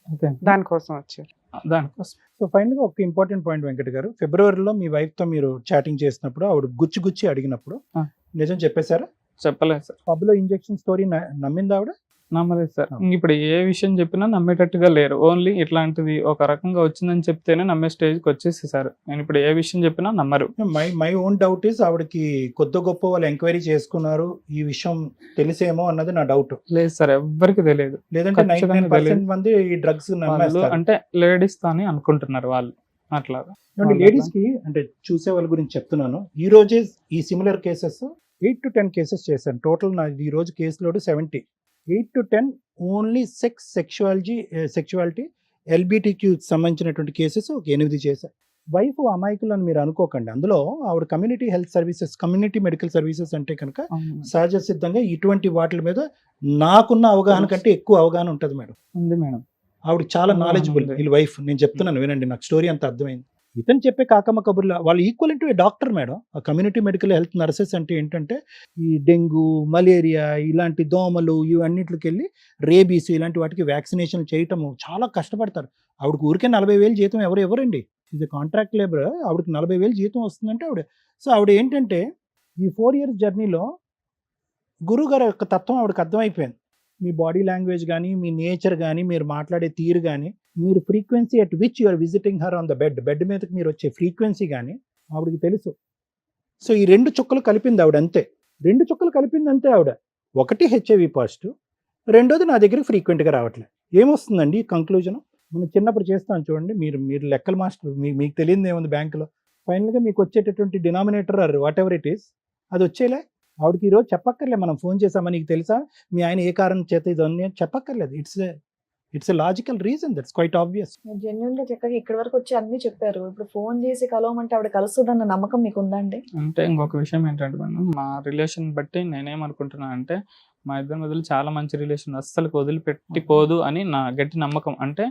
అదే దానికోసం వచ్చారు. దానికోసం సో ఫైనల్ గా ఒక ఇంపార్టెంట్ పాయింట్ వెంకట్ గారు, ఫిబ్రవరిలో మీ వైఫ్ తో మీరు చాటింగ్ చేసినప్పుడు ఆవిడ గుచ్చి అడిగినప్పుడు ఆ. నిజం చెప్పేశారా? చెప్పలేదు సార్. పబ్ లో ఇంజెక్షన్ స్టోరీ నమ్మిందా ఆవిడ? నమ్మలేదు సార్. ఇప్పుడు ఏ విషయం చెప్పినా నమ్మేటట్టుగా లేరు. ఓన్లీ ఇట్లాంటిది ఒక రకంగా వచ్చిందని చెప్తేనే నమ్మే స్టేజ్కి వచ్చేసేసారు. నేను ఇప్పుడు ఏ విషయం చెప్పినా నమ్మరు. మై ఓన్ డౌట్ ఈస్ ఆవిడకి కొద్ది గొప్ప వాళ్ళు ఎంక్వైరీ చేసుకున్నారు, ఈ విషయం తెలిసేమో అన్నది నా డౌట్. లేదు సార్, ఎవ్వరికి తెలియదు. లేదంటే ఖచ్చితంగా 99% మంది ఈ డ్రగ్స్ వాళ్ళు నమ్మేస్తారు. అంటే లేడీస్ అని అనుకుంటున్నారు వాళ్ళు అట్లా. లేడీస్ కి అంటే చూసే వాళ్ళ గురించి చెప్తున్నాను. ఈ రోజే ఈ సిమిలర్ కేసెస్ 8 to 10 కేసెస్ చేశాను. టోటల్ నా ఈ రోజు case load 70. 8 to 10 only sexuality LBTQ సంబంధించినటువంటి కేసెస్ ఒక 8 చేశారు. వైఫ్ అమాయకులు అని మీరు అనుకోకండి. అందులో ఆవిడ community health services, community medical services అంటే కనుక సహజ సిద్ధంగా ఇటువంటి వాటి మీద నాకున్న అవగాహన కంటే ఎక్కువ అవగాహన ఉంటుంది మేడం. ఉంది మేడం. ఆవిడ చాలా అవును, నాలెడ్జబుల్. ఉంది. వీళ్ళ వైఫ్. నేను చెప్తున్నాను వినండి, నాకు స్టోరీ అంత అర్థమైంది. ఇతను చెప్పే కాకమ్మ కబుర్ల వాళ్ళు ఈక్వల్ టు డాక్టర్ మేడం. ఆ కమ్యూనిటీ మెడికల్ హెల్త్ నర్సెస్ అంటే ఏంటంటే ఈ డెంగ్యూ, మలేరియా ఇలాంటి దోమలు ఇవన్నిటికి వెళ్ళి రేబీస్ ఇలాంటి వాటికి వ్యాక్సినేషన్ చేయటము చాలా కష్టపడతారు. ఆవిడకి ఊరికే 40,000 జీతం ఎవరండి? ఇది కాంట్రాక్ట్ లేబర్. ఆవిడకి 40,000 జీతం వస్తుందంటే ఆవిడ. సో ఆవిడ ఏంటంటే ఈ 4 years జర్నీలో గురుగారు యొక్క తత్వం ఆవిడకి అర్థమైపోయింది. మీ బాడీ లాంగ్వేజ్ కానీ, మీ నేచర్ కానీ, మీరు మాట్లాడే తీరు కానీ, మీరు frequency at which you are visiting her on the bed మీదకి మీరు వచ్చే ఫ్రీక్వెన్సీ కానీ ఆవిడకి తెలుసు. సో ఈ 2 చుక్కలు కలిపింది ఆవిడ అంతే. 2 చుక్కలు కలిపింది అంతే ఆవిడ. ఒకటి హెచ్ఐవి పాజిటివ్, రెండోది నా దగ్గరికి ఫ్రీక్వెంట్గా రావట్లేదు. ఏమొస్తుందండి కంక్లూజన్? మనం చిన్నప్పుడు చేస్తాం చూడండి, మీరు లెక్కల మాస్టర్, మీకు తెలియదు ఏముంది బ్యాంకులో. ఫైనల్గా మీకు వచ్చేటటువంటి denominator or whatever it is అది వచ్చేలే. ఆవిడకి ఈరోజు చెప్పక్కర్లే మనం ఫోన్ చేసామని నీకు తెలుసా, మీ ఆయన ఏ కారణం చేత ఇది చెప్పక్కర్లేదు. It's a logical reason, that's quiet obvious. Genuine గా చక్కగా ఇక్కడ వరకు వచ్చి అన్ని చెప్పారు. ఇప్పుడు ఫోన్ చేసి కలవమంటే ఆవిడ కలుస్తుందన్న నమ్మకం మీకు ఉందండి? అంటే ఇంకొక విషయం ఏంటంటే మేడం, మా రిలేషన్ బట్టి నేనేమనుకుంటున్నాను అంటే మా ఇద్దరి మధ్యలో చాలా మంచి రిలేషన్, అస్సలు వదిలిపెట్టిపోదు అని నా గట్టి నమ్మకం. అంటే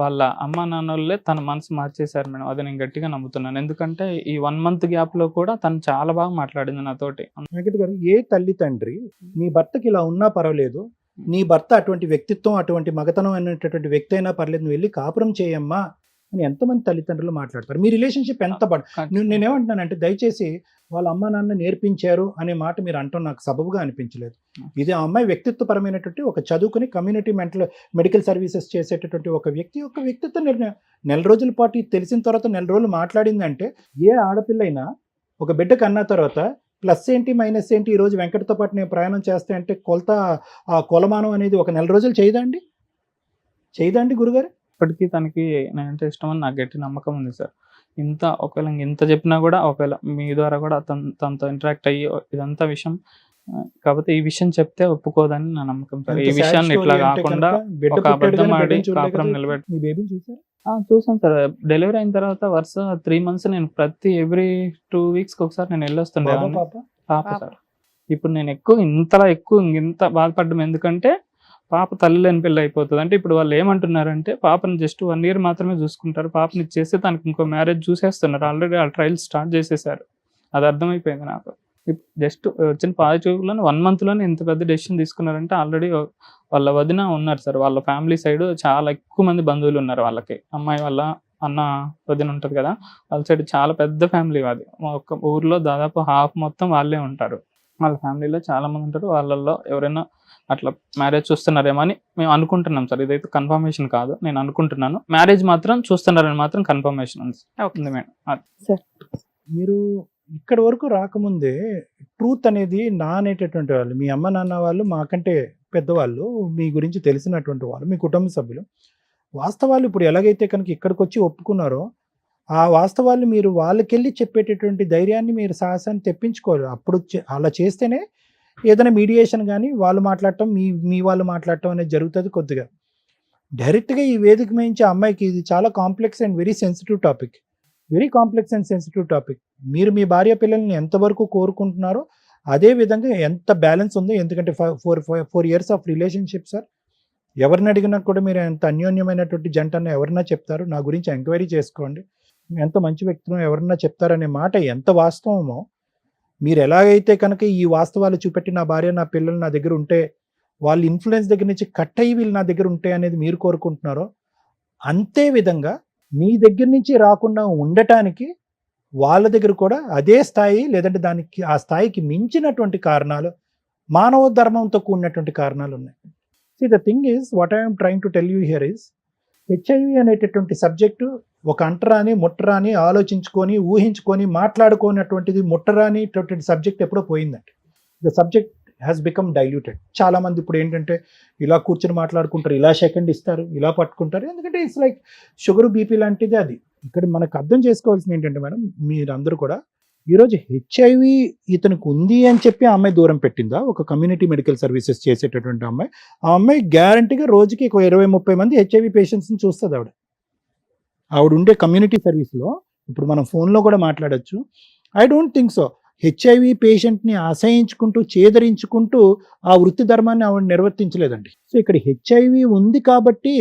వాళ్ళ అమ్మ నాన్నోళ్ళే తన మనసు మార్చేశారు మేడం. అది నేను గట్టిగా నమ్ముతున్నాను. ఎందుకంటే ఈ 1 month గ్యాప్ లో కూడా తను చాలా బాగా మాట్లాడింది నాతోటి. వెంకట్ గారు, ఏ తల్లి తండ్రి నీ భర్తకి ఇలా ఉన్నా పర్వాలేదు, నీ భర్త అటువంటి వ్యక్తిత్వం, అటువంటి మగతనం అనేటటువంటి వ్యక్తి అయినా పర్లేదు, నువ్వు వెళ్ళి కాపురం చేయమ్మా అని ఎంతమంది తల్లిదండ్రులు మాట్లాడతారు. మీ రిలేషన్షిప్ ఎంత నేనేమంటున్నానంటే దయచేసి వాళ్ళ అమ్మ నాన్న నేర్పించారు అనే మాట మీరు అంటాం నాకు సబబుగా అనిపించలేదు. ఇది ఆ అమ్మాయి వ్యక్తిత్వపరమైనటువంటి ఒక చదువుకుని కమ్యూనిటీ మెడికల్ సర్వీసెస్ చేసేటటువంటి ఒక వ్యక్తిత్వ నిర్ణయం. 4 రోజుల పాటు ఇది తెలిసిన తర్వాత 4 రోజులు మాట్లాడిందంటే ఏ ఆడపిల్ల అయినా ఒక బిడ్డ కన్నా తర్వాత ప్లస్ ఏంటి మైనస్ ఏంటి, ఈరోజు వెంకటతో పాటు నేను ప్రయాణం చేస్తే అంటే కొలమానం అనేది ఒక 4 రోజులు చేయదండి గురుగారు? ఇప్పటికీ తనకి నేనంటే ఇష్టం అని నాకు గట్టి నమ్మకం ఉంది సార్. ఒకవేళ ఇంత చెప్పినా కూడా, ఒకవేళ మీ ద్వారా కూడా తనతో ఇంటరాక్ట్ అయ్యి ఇదంతా విషయం, కాకపోతే ఈ విషయం చెప్తే ఒప్పుకోదని నా నమ్మకం సార్. ఈ విషయాన్ని ఇట్లా కాకుండా ఒక అబద్ధం ఆడి కాపురం నిలబెట్టి. మీ బేబీని చూసారు? చూసాను సార్. డెలివరీ అయిన తర్వాత వరుస 3 months నేను ప్రతి ఎవ్రీ 2 weeks ఒకసారి నేను వెళ్ళొస్తుండే పాప సార్. ఇప్పుడు నేను ఇంత బాధపడ్డం ఎందుకంటే పాప తల్లి లేని పిల్ల అయిపోతుంది. అంటే ఇప్పుడు వాళ్ళు ఏమంటున్నారంటే పాపని జస్ట్ 1 year మాత్రమే చూసుకుంటారు, పాపని ఇచ్చేస్తే తనకి ఇంకో మ్యారేజ్ చూసేస్తున్నారు. ఆల్రెడీ ఆ ట్రయల్ స్టార్ట్ చేసేసారు. అది అర్థమైపోయింది నాకు. జస్ట్ వచ్చిన పాజిటివ్లోనే 1 month ఇంత పెద్ద డెసిషన్ తీసుకున్నారంటే ఆల్రెడీ వాళ్ళ వదిన ఉన్నారు సార్. వాళ్ళ ఫ్యామిలీ సైడ్ చాలా ఎక్కువ మంది బంధువులు ఉన్నారు వాళ్ళకి. అమ్మాయి వాళ్ళ అన్న వదిన ఉంటుంది కదా, వాళ్ళ సైడ్ చాలా పెద్ద ఫ్యామిలీ. అది ఒక ఊర్లో దాదాపు half మొత్తం వాళ్ళే ఉంటారు. వాళ్ళ ఫ్యామిలీలో చాలా మంది ఉంటారు. వాళ్ళల్లో ఎవరైనా అట్లా మ్యారేజ్ చూస్తున్నారేమో అని మేము అనుకుంటున్నాం సార్. ఇదైతే కన్ఫర్మేషన్ కాదు, నేను అనుకుంటున్నాను. మ్యారేజ్ మాత్రం చూస్తున్నారని మాత్రం కన్ఫర్మేషన్ ఉంది మేడం. మీరు ఇక్కడ వరకు రాకముందే ట్రూత్ అనేది నా అనేటటువంటి వాళ్ళు, మీ అమ్మ నాన్న వాళ్ళు మాకంటే పెద్దవాళ్ళు, మీ గురించి తెలిసినటువంటి వాళ్ళు, మీ కుటుంబ సభ్యులు వాస్తవాలు ఇప్పుడు ఎలాగైతే కనుక ఇక్కడికి వచ్చి ఒప్పుకున్నారో ఆ వాస్తవాలు మీరు వాళ్ళకెళ్ళి చెప్పేటటువంటి ధైర్యాన్ని మీరు సాహసాన్ని తెప్పించుకోరు. అప్పుడు అలా చేస్తేనే ఏదైనా మీడియేషన్ కానీ వాళ్ళు మాట్లాడటం మీ వాళ్ళు మాట్లాడటం అనేది జరుగుతుంది. కొద్దిగా డైరెక్ట్గా ఈ వేదిక మించి అమ్మాయికి ఇది చాలా complex and very sensitive topic, very complex and sensitive topic. మీరు మీ భార్య పిల్లల్ని ఎంతవరకు కోరుకుంటున్నారో అదే విధంగా ఎంత బ్యాలెన్స్ ఉందో, ఎందుకంటే 4 years ఆఫ్ రిలేషన్షిప్ సార్. ఎవరిని అడిగినా కూడా మీరు ఎంత అన్యోన్యమైనటువంటి జంట అన్న ఎవరన్నా చెప్తారు, నా గురించి ఎంక్వైరీ చేసుకోండి, ఎంత మంచి వ్యక్తులు ఎవరన్నా చెప్తారనే మాట ఎంత వాస్తవమో, మీరు ఎలాగైతే కనుక ఈ వాస్తవాలు చూపెట్టి నా భార్య నా పిల్లలు నా దగ్గర ఉంటే వాళ్ళ ఇన్ఫ్లుయెన్స్ దగ్గర నుంచి కట్ అయ్యి వీళ్ళు నా దగ్గర ఉంటే అనేది మీరు కోరుకుంటున్నారో, అంతే విధంగా మీ దగ్గర నుంచి రాకుండా ఉండటానికి వాళ్ళ దగ్గర కూడా అదే స్థాయి లేదంటే దానికి ఆ స్థాయికి మించినటువంటి కారణాలు, మానవ ధర్మంతో కూడినటువంటి కారణాలు ఉన్నాయి. See, the thing is, what I am trying to tell you here is, HIV అనేటటువంటి సబ్జెక్టు ఒక అంటరాని ముట్టరాని ఆలోచించుకొని ఊహించుకొని మాట్లాడుకోనటువంటిది ముట్టరాని సబ్జెక్ట్ ఎప్పుడో పోయిందండి. The subject has become diluted. చాలామంది ఇప్పుడు ఏంటంటే ఇలా కూర్చొని మాట్లాడుకుంటారు, ఇలా సెకండ్ ఇస్తారు, ఇలా పట్టుకుంటారు, ఎందుకంటే ఇట్స్ లైక్ షుగర్ బీపీ లాంటిది అది. ఇక్కడ మనకు అర్థం చేసుకోవాల్సింది ఏంటంటే మేడం, మీరందరూ కూడా ఈరోజు హెచ్ఐవి ఇతనికి ఉంది అని చెప్పి ఆ అమ్మాయి దూరం పెట్టిందా? ఒక కమ్యూనిటీ మెడికల్ సర్వీసెస్ చేసేటటువంటి అమ్మాయి, ఆ అమ్మాయి గ్యారంటీగా రోజుకి 20-30 మంది హెచ్ఐవి పేషెంట్స్ని చూస్తుంది. ఆవిడ ఉండే కమ్యూనిటీ సర్వీస్లో ఇప్పుడు మనం ఫోన్లో కూడా మాట్లాడచ్చు. I don't think so. HIV పేషెంట్ని అసహించుకుంటూ చేదరించుకుంటూ ఆ వృత్తి ధర్మాన్ని ఆవిడ నిర్వర్తించలేదండి. సో ఇక్కడ హెచ్ఐవి ఉంది కాబట్టి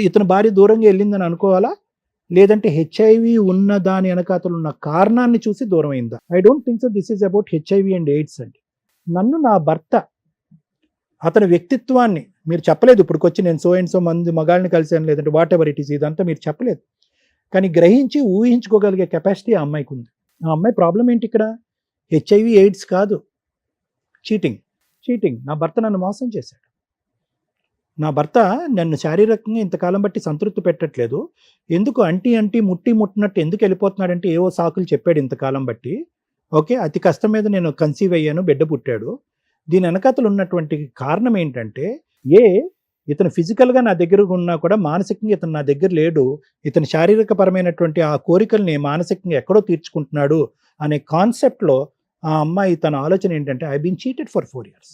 ఇతని భార్య దూరంగా వెళ్ళిందని అనుకోవాలా, లేదంటే హెచ్ఐవి ఉన్న దాని వెనకాతలు ఉన్న కారణాన్ని చూసి దూరం అయిందా? I don't think so. This is about HIV and AIDS అండి. నన్ను నా భర్త అతని వ్యక్తిత్వాన్ని మీరు చెప్పలేదు. ఇప్పటికొచ్చి నేను సో అండ్ సో మంది మగాళ్ళని కలిసాను లేదంటే వాట్ ఎవర్ ఇట్ ఈస్, ఇదంతా మీరు చెప్పలేదు. కానీ గ్రహించి ఊహించుకోగలిగే కెపాసిటీ ఆ అమ్మాయికి ఉంది. ఆ అమ్మాయి ప్రాబ్లం ఏంటి ఇక్కడ? హెచ్ఐవి ఎయిడ్స్ కాదు, చీటింగ్. నా భర్త నన్ను మోసం చేశాడు. నా భర్త నన్ను శారీరకంగా ఇంతకాలం బట్టి సంతృప్తి పెట్టట్లేదు, ఎందుకు అంటి ముట్టినట్టు ఎందుకు వెళ్ళిపోతున్నాడంటే ఏవో సాకులు చెప్పాడు ఇంతకాలం బట్టి. ఓకే, అతి కష్టం మీద నేను కన్సీవ్ అయ్యాను, బిడ్డ పుట్టాడు. దీని వెనకాతలు ఉన్నటువంటి కారణం ఏంటంటే, ఇతను ఫిజికల్గా నా దగ్గర ఉన్నా కూడా మానసికంగా ఇతను నా దగ్గర లేడు, ఇతను శారీరక పరమైనటువంటి ఆ కోరికల్ని మానసికంగా ఎక్కడో తీర్చుకుంటున్నాడు అనే కాన్సెప్ట్లో ఆ అమ్మాయి తన ఆలోచన ఏంటంటే, I been cheated for 4 years.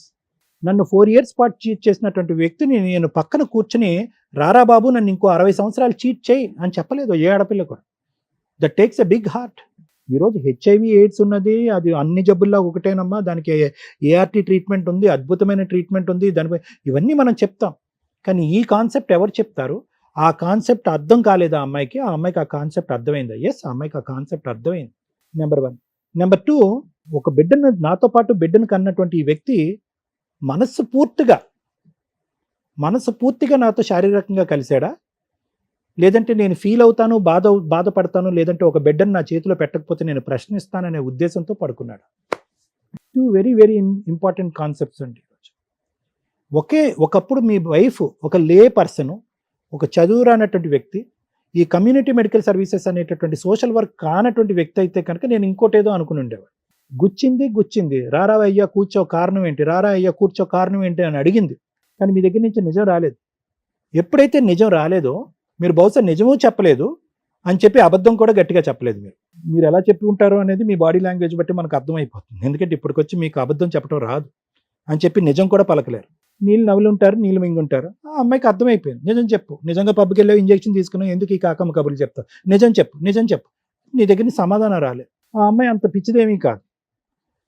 నన్ను 4 years పాటు చీట్ చేసినటువంటి వ్యక్తిని నేను పక్కన కూర్చుని రారా బాబు నన్ను ఇంకో 60 సంవత్సరాలు చీట్ చేయి అని చెప్పలేదు ఏ ఆడపిల్ల కూడా. That takes a big heart. ఈరోజు హెచ్ఐవి ఎయిడ్స్ ఉన్నది, అది అన్ని జబ్బుల్లో ఒకటేనమ్మా, దానికి ఏఆర్టీ ట్రీట్మెంట్ ఉంది, అద్భుతమైన ట్రీట్మెంట్ ఉంది, దానిపై ఇవన్నీ మనం చెప్తాం. కానీ ఈ కాన్సెప్ట్ ఎవరు చెప్తారు? ఆ కాన్సెప్ట్ అర్థం కాలేదా అమ్మాయికి? ఆ అమ్మాయికి ఆ కాన్సెప్ట్ అర్థమైందా? ఎస్, ఆ అమ్మాయికి ఆ కాన్సెప్ట్ అర్థమైంది. నెంబర్ 1. నెంబర్ 2, ఒక బిడ్డను నాతో పాటు బిడ్డను కన్నటువంటి ఈ వ్యక్తి మనస్ఫూర్తిగా నాతో శారీరకంగా కలిశాడా, లేదంటే నేను ఫీల్ అవుతాను, బాధపడతాను, లేదంటే ఒక బిడ్డను నా చేతిలో పెట్టకపోతే నేను ప్రశ్నిస్తాననే ఉద్దేశంతో పడుకున్నాడు. 2 వెరీ వెరీ ఇంపార్టెంట్ కాన్సెప్ట్స్ అండి. ఒకప్పుడు మీ వైఫ్ ఒక లే పర్సన్, ఒక చదువురానటువంటి వ్యక్తి, ఈ కమ్యూనిటీ మెడికల్ సర్వీసెస్ అనేటటువంటి సోషల్ వర్క్ కానటువంటి వ్యక్తి అయితే కనుక నేను ఇంకోటేదో అనుకుని ఉండేవాడు. గుచ్చింది, రారా అయ్యా కూర్చో కారణం ఏంటి, రారా అయ్యా కూర్చో కారణం ఏంటి అని అడిగింది. కానీ మీ దగ్గర నుంచి నిజం రాలేదు. ఎప్పుడైతే నిజం రాలేదో, మీరు బహుశా నిజమూ చెప్పలేదు అని చెప్పి అబద్ధం కూడా గట్టిగా చెప్పలేదు. మీరు ఎలా చెప్పి ఉంటారో అనేది మీ బాడీ లాంగ్వేజ్ బట్టి మనకు అర్థమైపోతుంది. ఎందుకంటే ఇప్పటికొచ్చి మీకు అబద్ధం చెప్పడం రాదు అని చెప్పి నిజం కూడా పలకలేరు. నీళ్ళు నవ్వులు ఉంటారు, నీళ్ళు మింగుంటారు. ఆ అమ్మాయికి అర్థమైపోయింది, నిజం చెప్పు, నిజంగా పబ్కి వెళ్ళావు, ఇంజెక్షన్ తీసుకున్నావు, ఎందుకు ఈ కాకమ్మ కబుర్లు చెప్తావు, నిజం చెప్పు. నీ దగ్గర సమాధానం రాలేదు. ఆ అమ్మాయి అంత పిచ్చిదేమీ కాదు.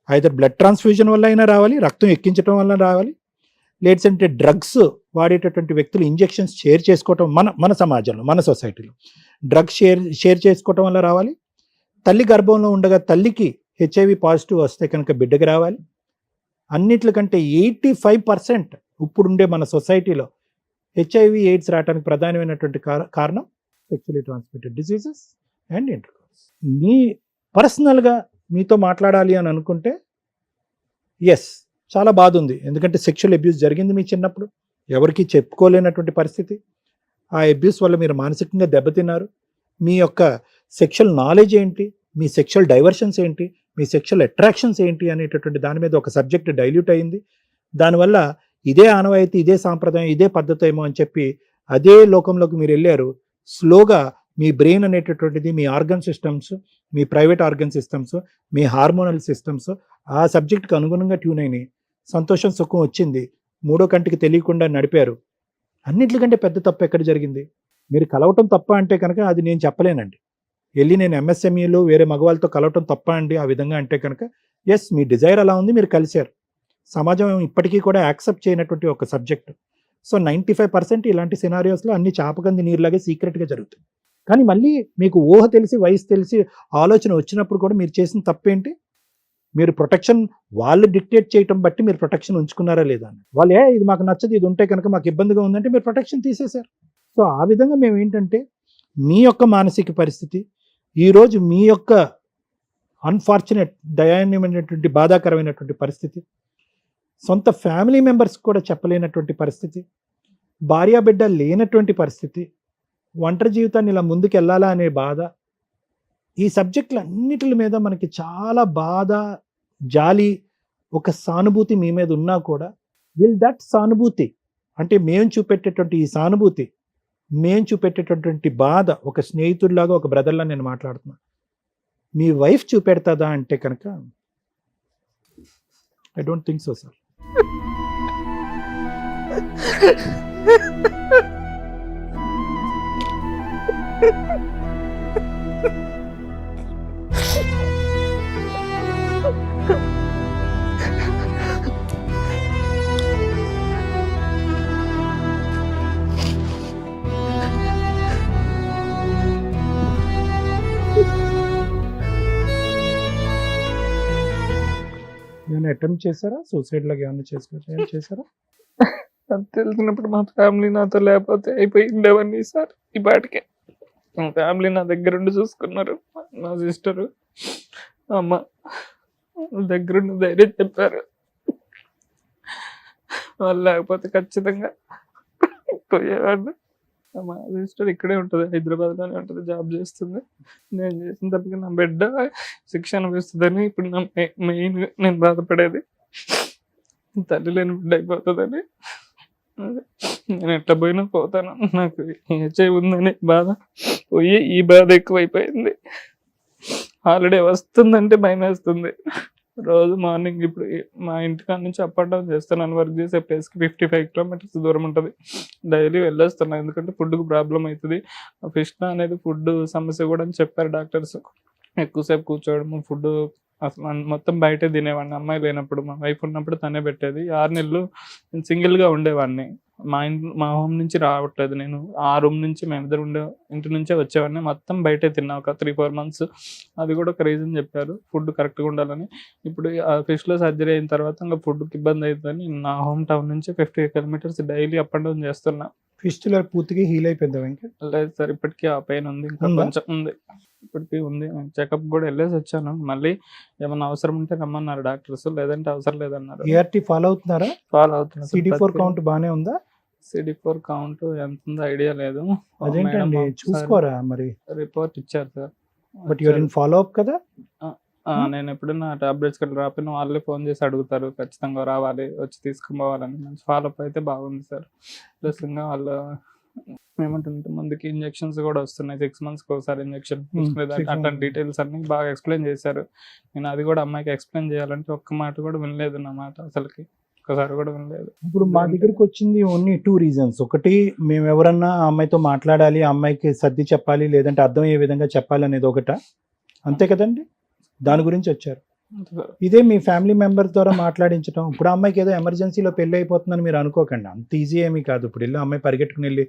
ఐదర్ బ్లడ్ ట్రాన్స్ఫ్యూజన్ వల్ల అయినా రావాలి, రక్తం ఎక్కించడం వల్ల రావాలి, లేదంటే డ్రగ్స్ వాడేటటువంటి వ్యక్తులు ఇంజెక్షన్స్ షేర్ చేసుకోవటం, మన సమాజంలో మన సొసైటీలో డ్రగ్స్ షేర్ చేసుకోవటం వల్ల రావాలి, తల్లి గర్భంలో ఉండగా తల్లికి హెచ్ఐవి పాజిటివ్ వస్తే కనుక బిడ్డకి రావాలి. అన్నిట్లకంటే 85% ఇప్పుడుండే మన సొసైటీలో హెచ్ఐవి ఎయిడ్స్ రావడానికి ప్రధానమైనటువంటి కారణం sexually transmitted diseases and intercourse. మీ పర్సనల్గా మీతో మాట్లాడాలి అని అనుకుంటే ఎస్, చాలా బాధ ఉంది. ఎందుకంటే సెక్షువల్ అబ్యూస్ జరిగింది మీ చిన్నప్పుడు, ఎవరికి చెప్పుకోలేనటువంటి పరిస్థితి. ఆ అబ్యూస్ వల్ల మీరు మానసికంగా దెబ్బతిన్నారు. మీ యొక్క సెక్షువల్ నాలెడ్జ్ ఏంటి, మీ సెక్షువల్ డైవర్షన్స్ ఏంటి, మీ సెక్షువల్ అట్రాక్షన్స్ ఏంటి అనేటటువంటి దాని మీద ఒక సబ్జెక్ట్ డైల్యూట్ అయింది. దానివల్ల ఇదే ఆనవాయితీ, ఇదే సాంప్రదాయం, ఇదే పద్ధతి ఏమో అని చెప్పి అదే లోకంలోకి మీరు వెళ్ళారు. స్లోగా మీ బ్రెయిన్ అనేటటువంటిది, మీ ఆర్గన్ సిస్టమ్స్, మీ ప్రైవేట్ ఆర్గన్ సిస్టమ్స్, మీ హార్మోనల్ సిస్టమ్స్ ఆ సబ్జెక్ట్కి అనుగుణంగా ట్యూన్ అయినాయి. సంతోషం సుఖం వచ్చింది, మూడో కంటికి తెలియకుండా నడిపారు. అన్నింటికంటే పెద్ద తప్పు ఎక్కడ జరిగింది? మీరు కలవటం తప్ప అంటే కనుక అది నేను చెప్పలేనండి. వెళ్ళి నేను ఎంఎస్ఎంఈలు వేరే మగవాళ్ళతో కలవటం తప్ప అండి ఆ విధంగా అంటే కనుక, ఎస్ మీ డిజైర్ అలా ఉంది, మీరు కలిశారు. సమాజం ఇప్పటికీ కూడా యాక్సెప్ట్ చేయనటువంటి ఒక సబ్జెక్ట్. సో 95% ఇలాంటి సినారియోస్లో అన్ని చాపకంది నీరులాగే సీక్రెట్గా జరుగుతాయి. కానీ మళ్ళీ మీకు ఊహ తెలిసి, వయసు తెలిసి, ఆలోచన వచ్చినప్పుడు కూడా మీరు చేసిన తప్పేంటి? మీరు ప్రొటెక్షన్ వాళ్ళు డిక్టేట్ చేయటం బట్టి మీరు ప్రొటెక్షన్ ఉంచుకున్నారా లేదా అని. వాళ్ళు ఇది మాకు నచ్చదు, ఇది ఉంటే కనుక మాకు ఇబ్బందిగా ఉందంటే మీరు ప్రొటెక్షన్ తీసేశారు. సో ఆ విధంగా మేము ఏంటంటే మీ యొక్క మానసిక పరిస్థితి, ఈరోజు మీ యొక్క అన్ఫార్చునేట్ దయాన్యమైనటువంటి బాధాకరమైనటువంటి పరిస్థితి, సొంత ఫ్యామిలీ మెంబర్స్ కూడా చెప్పలేనటువంటి పరిస్థితి, భార్యాబిడ్డ లేనటువంటి పరిస్థితి, ఒంటరి జీవితాన్ని ఇలా ముందుకు వెళ్ళాలా అనే బాధ, ఈ సబ్జెక్టులు అన్నిటి మీద మనకి చాలా బాధ, జాలి, ఒక సానుభూతి మీ మీద ఉన్నా కూడా విల్ దట్ సానుభూతి అంటే మేము చూపెట్టేటువంటి ఈ సానుభూతి, మేము చూపెట్టేటటువంటి బాధ ఒక స్నేహితుడిలాగా, ఒక బ్రదర్లా నేను మాట్లాడుతున్నా, మీ వైఫ్ చూపెడతాదా అంటే కనుక I don't think so sir. ఏమైనా అటెంప్ట్ చేశారా? సూసైడ్ లాగా ఏమైనా చేశారా? అది తెలిసినప్పుడు మా ఫ్యామిలీ నాతో లేకపోతే అయిపోయి ఉండేవన్నీ సార్. ఈ పాటికే మా ఫ్యామిలీ నా దగ్గరుండి చూసుకున్నారు. మా సిస్టరు, అమ్మ దగ్గరుండి ధైర్యం చెప్పారు. వాళ్ళు లేకపోతే ఖచ్చితంగా పోయేవాడిని. మా సిస్టర్ ఇక్కడే ఉంటుంది, హైదరాబాద్లోనే ఉంటుంది, జాబ్ చేస్తుంది. నేను చేసిన తప్పకి నా బిడ్డ శిక్ష అనిపిస్తుందని ఇప్పుడు నా మెయిన్ నేను బాధపడేది, తల్లి లేని బిడ్డ అయిపోతుందని. నేను ఎట్లా పోయినా పోతాను, నాకు హెచ్ఐవి ఉందని బాధ పోయి ఈ బాధ ఎక్కువైపోయింది. హాలిడే వస్తుందంటే భయం వేస్తుంది. రోజు మార్నింగ్ ఇప్పుడు మా ఇంటికాడ నుంచి అప్ అండ్ డౌన్ చేస్తున్నాను. వర్క్ చేసే ప్లేస్కి 55 kilometers దూరం ఉంటుంది. డైలీ వెళ్ళొస్తున్నాను ఎందుకంటే ఫుడ్కి ప్రాబ్లం అవుతుంది. ఫిష్ అనేది ఫుడ్ సమస్య కూడా అని చెప్పారు డాక్టర్స్. ఎక్కువసేపు కూర్చోవడము, ఫుడ్ అసలు మొత్తం బయటే తినేవాడిని. అమ్మాయి లేనప్పుడు, మా వైఫ్ ఉన్నప్పుడు తనే పెట్టేది. 6 నెలలు నేను సింగిల్గా ఉండేవాడిని. మా హోమ్ నుంచి రావట్లేదు నేను. ఆ రూమ్ నుంచి మేమిద్దరు ఇంటి నుంచే వచ్చేవాడిని. మొత్తం బయటే తిన్నా ఒక 3-4 months. అది కూడా ఒక రీజన్ చెప్పారు, ఫుడ్ కరెక్ట్గా ఉండాలని. ఇప్పుడు ఆ ఫిష్లో సర్జరీ అయిన తర్వాత ఇంకా ఫుడ్కి ఇబ్బంది అవుతుందని నా హోమ్ టౌన్ నుంచి 50 kilometers daily up and down చేస్తున్నా. ఫిస్టులర్ పూర్తిగా హీల్ అయిపోయిందా వెంకట్? లేదు సార్, ఇప్పటికీ ఆ పెయిన్ ఉంది, ఇంకా కొంచెం ఉంది, ఇప్పటికీ ఉంది. చెకప్ కూడా వెళ్ళేసి వచ్చాను. మళ్ళీ ఏమన్నా అవసరం ఉంటే రమ్మన్నారు డాక్టర్స్, లేదంటే అవసరం లేదన్నారు. ఏఆర్టీ ఫాలో అవుతున్నారా? ఫాలో అవుతున్నారు. CD4 కౌంట్ బాగానే ఉందా? CD4 కౌంట్ ఎంత ఉందో ఐడియా లేదు. అదేంటండి చూసుకోరా మరి? రిపోర్ట్ ఇచ్చారు sir. But your in follow up కదా? నేను ఎప్పుడైనా టాబ్లెట్స్ కూడా రాపిన వాళ్ళే ఫోన్ చేసి అడుగుతారు, ఖచ్చితంగా రావాలి, వచ్చి తీసుకుపోవాలని. మంచి ఫాలోఅప్ అయితే బాగుంది సార్. ప్లస్ ఇంకా వాళ్ళు ఏమంటుంటే ముందుకి ఇంజెక్షన్స్ కూడా వస్తున్నాయి, 6 months ఒకసారి ఇంజెక్షన్. అట్లాంటి డీటెయిల్స్ అన్ని బాగా ఎక్స్ప్లెయిన్ చేశారు. నేను అది కూడా అమ్మాయికి ఎక్స్ప్లెయిన్ చేయాలంటే ఒక్క మాట కూడా వినలేదు నా మాట, అసలుకి ఒక్కసారి కూడా వినలేదు. ఇప్పుడు మా దగ్గరికి వచ్చింది ఓన్లీ 2 reasons. ఒకటి, మేము ఎవరన్నా ఆ అమ్మాయితో మాట్లాడాలి, ఆ అమ్మాయికి సర్ది చెప్పాలి, లేదంటే అర్థమయ్యే విధంగా చెప్పాలి అనేది ఒకట, అంతే కదండి? దాని గురించి వచ్చారు. ఇదే మీ ఫ్యామిలీ మెంబర్ ద్వారా మాట్లాడించడం. ఇప్పుడు అమ్మాయికి ఏదో ఎమర్జెన్సీలో పెళ్ళి అయిపోతుందని మీరు అనుకోకండి, అంత ఈజీ ఏమీ కాదు. ఇప్పుడు వెళ్ళి అమ్మాయి పరిగెట్టుకుని వెళ్ళి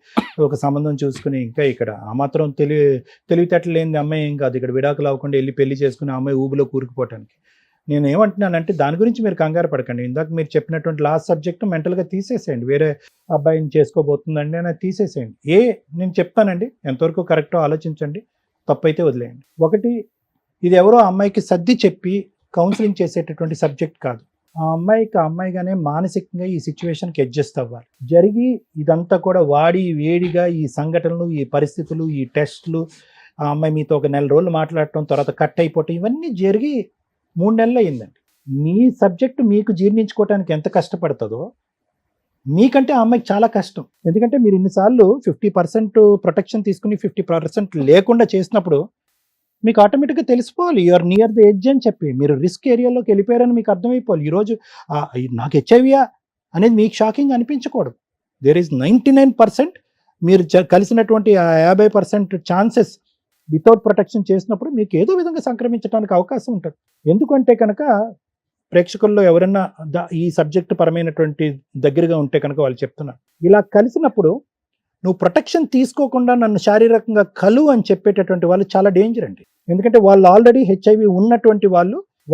ఒక సంబంధం చూసుకుని, ఇంకా ఇక్కడ ఆ మాత్రం తెలివితేటలు లేని అమ్మాయి ఏం కాదు. ఇక్కడ విడాకులు అవ్వకుండా వెళ్ళి పెళ్లి చేసుకుని ఆ అమ్మాయి ఊబిలో కూరుకుపోవటానికి. నేను ఏమంటున్నానంటే దాని గురించి మీరు కంగారు పడకండి. ఇందాక మీరు చెప్పినటువంటి లాస్ట్ సబ్జెక్ట్ మెంటల్గా తీసేసేయండి. వేరే అబ్బాయిని చేసుకోబోతుందండి అని తీసేసేయండి. నేను చెప్తానండి, ఎంతవరకు కరెక్టో ఆలోచించండి, తప్పైతే వదిలేయండి. ఒకటి, ఇది ఎవరో అమ్మాయికి సర్ది చెప్పి కౌన్సిలింగ్ చేసేటటువంటి సబ్జెక్ట్ కాదు. ఆ అమ్మాయిగానే మానసికంగా ఈ సిచ్యువేషన్కి అడ్జస్ట్ అవ్వాలి. జరిగి ఇదంతా కూడా వాడి వేడిగా ఈ సంఘటనలు, ఈ పరిస్థితులు, ఈ టెస్టులు, ఆ అమ్మాయి మీతో ఒక 1 రోజులు మాట్లాడటం, తర్వాత కట్ అయిపోవటం, ఇవన్నీ జరిగి 3 నెలలు అయిందండి. మీ సబ్జెక్టు మీకు జీర్ణించుకోవడానికి ఎంత కష్టపడుతుందో మీకంటే ఆ అమ్మాయికి చాలా కష్టం. ఎందుకంటే మీరు ఇన్నిసార్లు 50% ప్రొటెక్షన్ తీసుకుని 50% లేకుండా చేసినప్పుడు మీకు ఆటోమేటిక్గా తెలిసిపోవాలి యూఆర్ నియర్ ద ఎడ్జ్ అని చెప్పి. మీరు రిస్క్ ఏరియాలోకి వెళ్ళిపోయారని మీకు అర్థమైపోవాలి. ఈరోజు నాకు హెచ్ఐవియా అనేది మీకు షాకింగ్ అనిపించకూడదు. దేర్ ఈజ్ 99% మీరు కలిసినటువంటి ఆ 50% ఛాన్సెస్ వితౌట్ ప్రొటెక్షన్ చేసినప్పుడు మీకు ఏదో విధంగా సంక్రమించడానికి అవకాశం ఉంటుంది. ఎందుకంటే కనుక ప్రేక్షకుల్లో ఎవరైనా ఈ సబ్జెక్ట్ పరమైనటువంటి దగ్గరగా ఉంటే కనుక వాళ్ళు చెప్తున్నారు, ఇలా కలిసినప్పుడు నువ్వు ప్రొటెక్షన్ తీసుకోకుండా నన్ను శారీరకంగా కలు అని చెప్పేటటువంటి వాళ్ళు చాలా డేంజర్ అండి. ఎందుకంటే వాళ్ళు ఆల్రెడీ హెచ్ఐవి ఉన్నటువంటి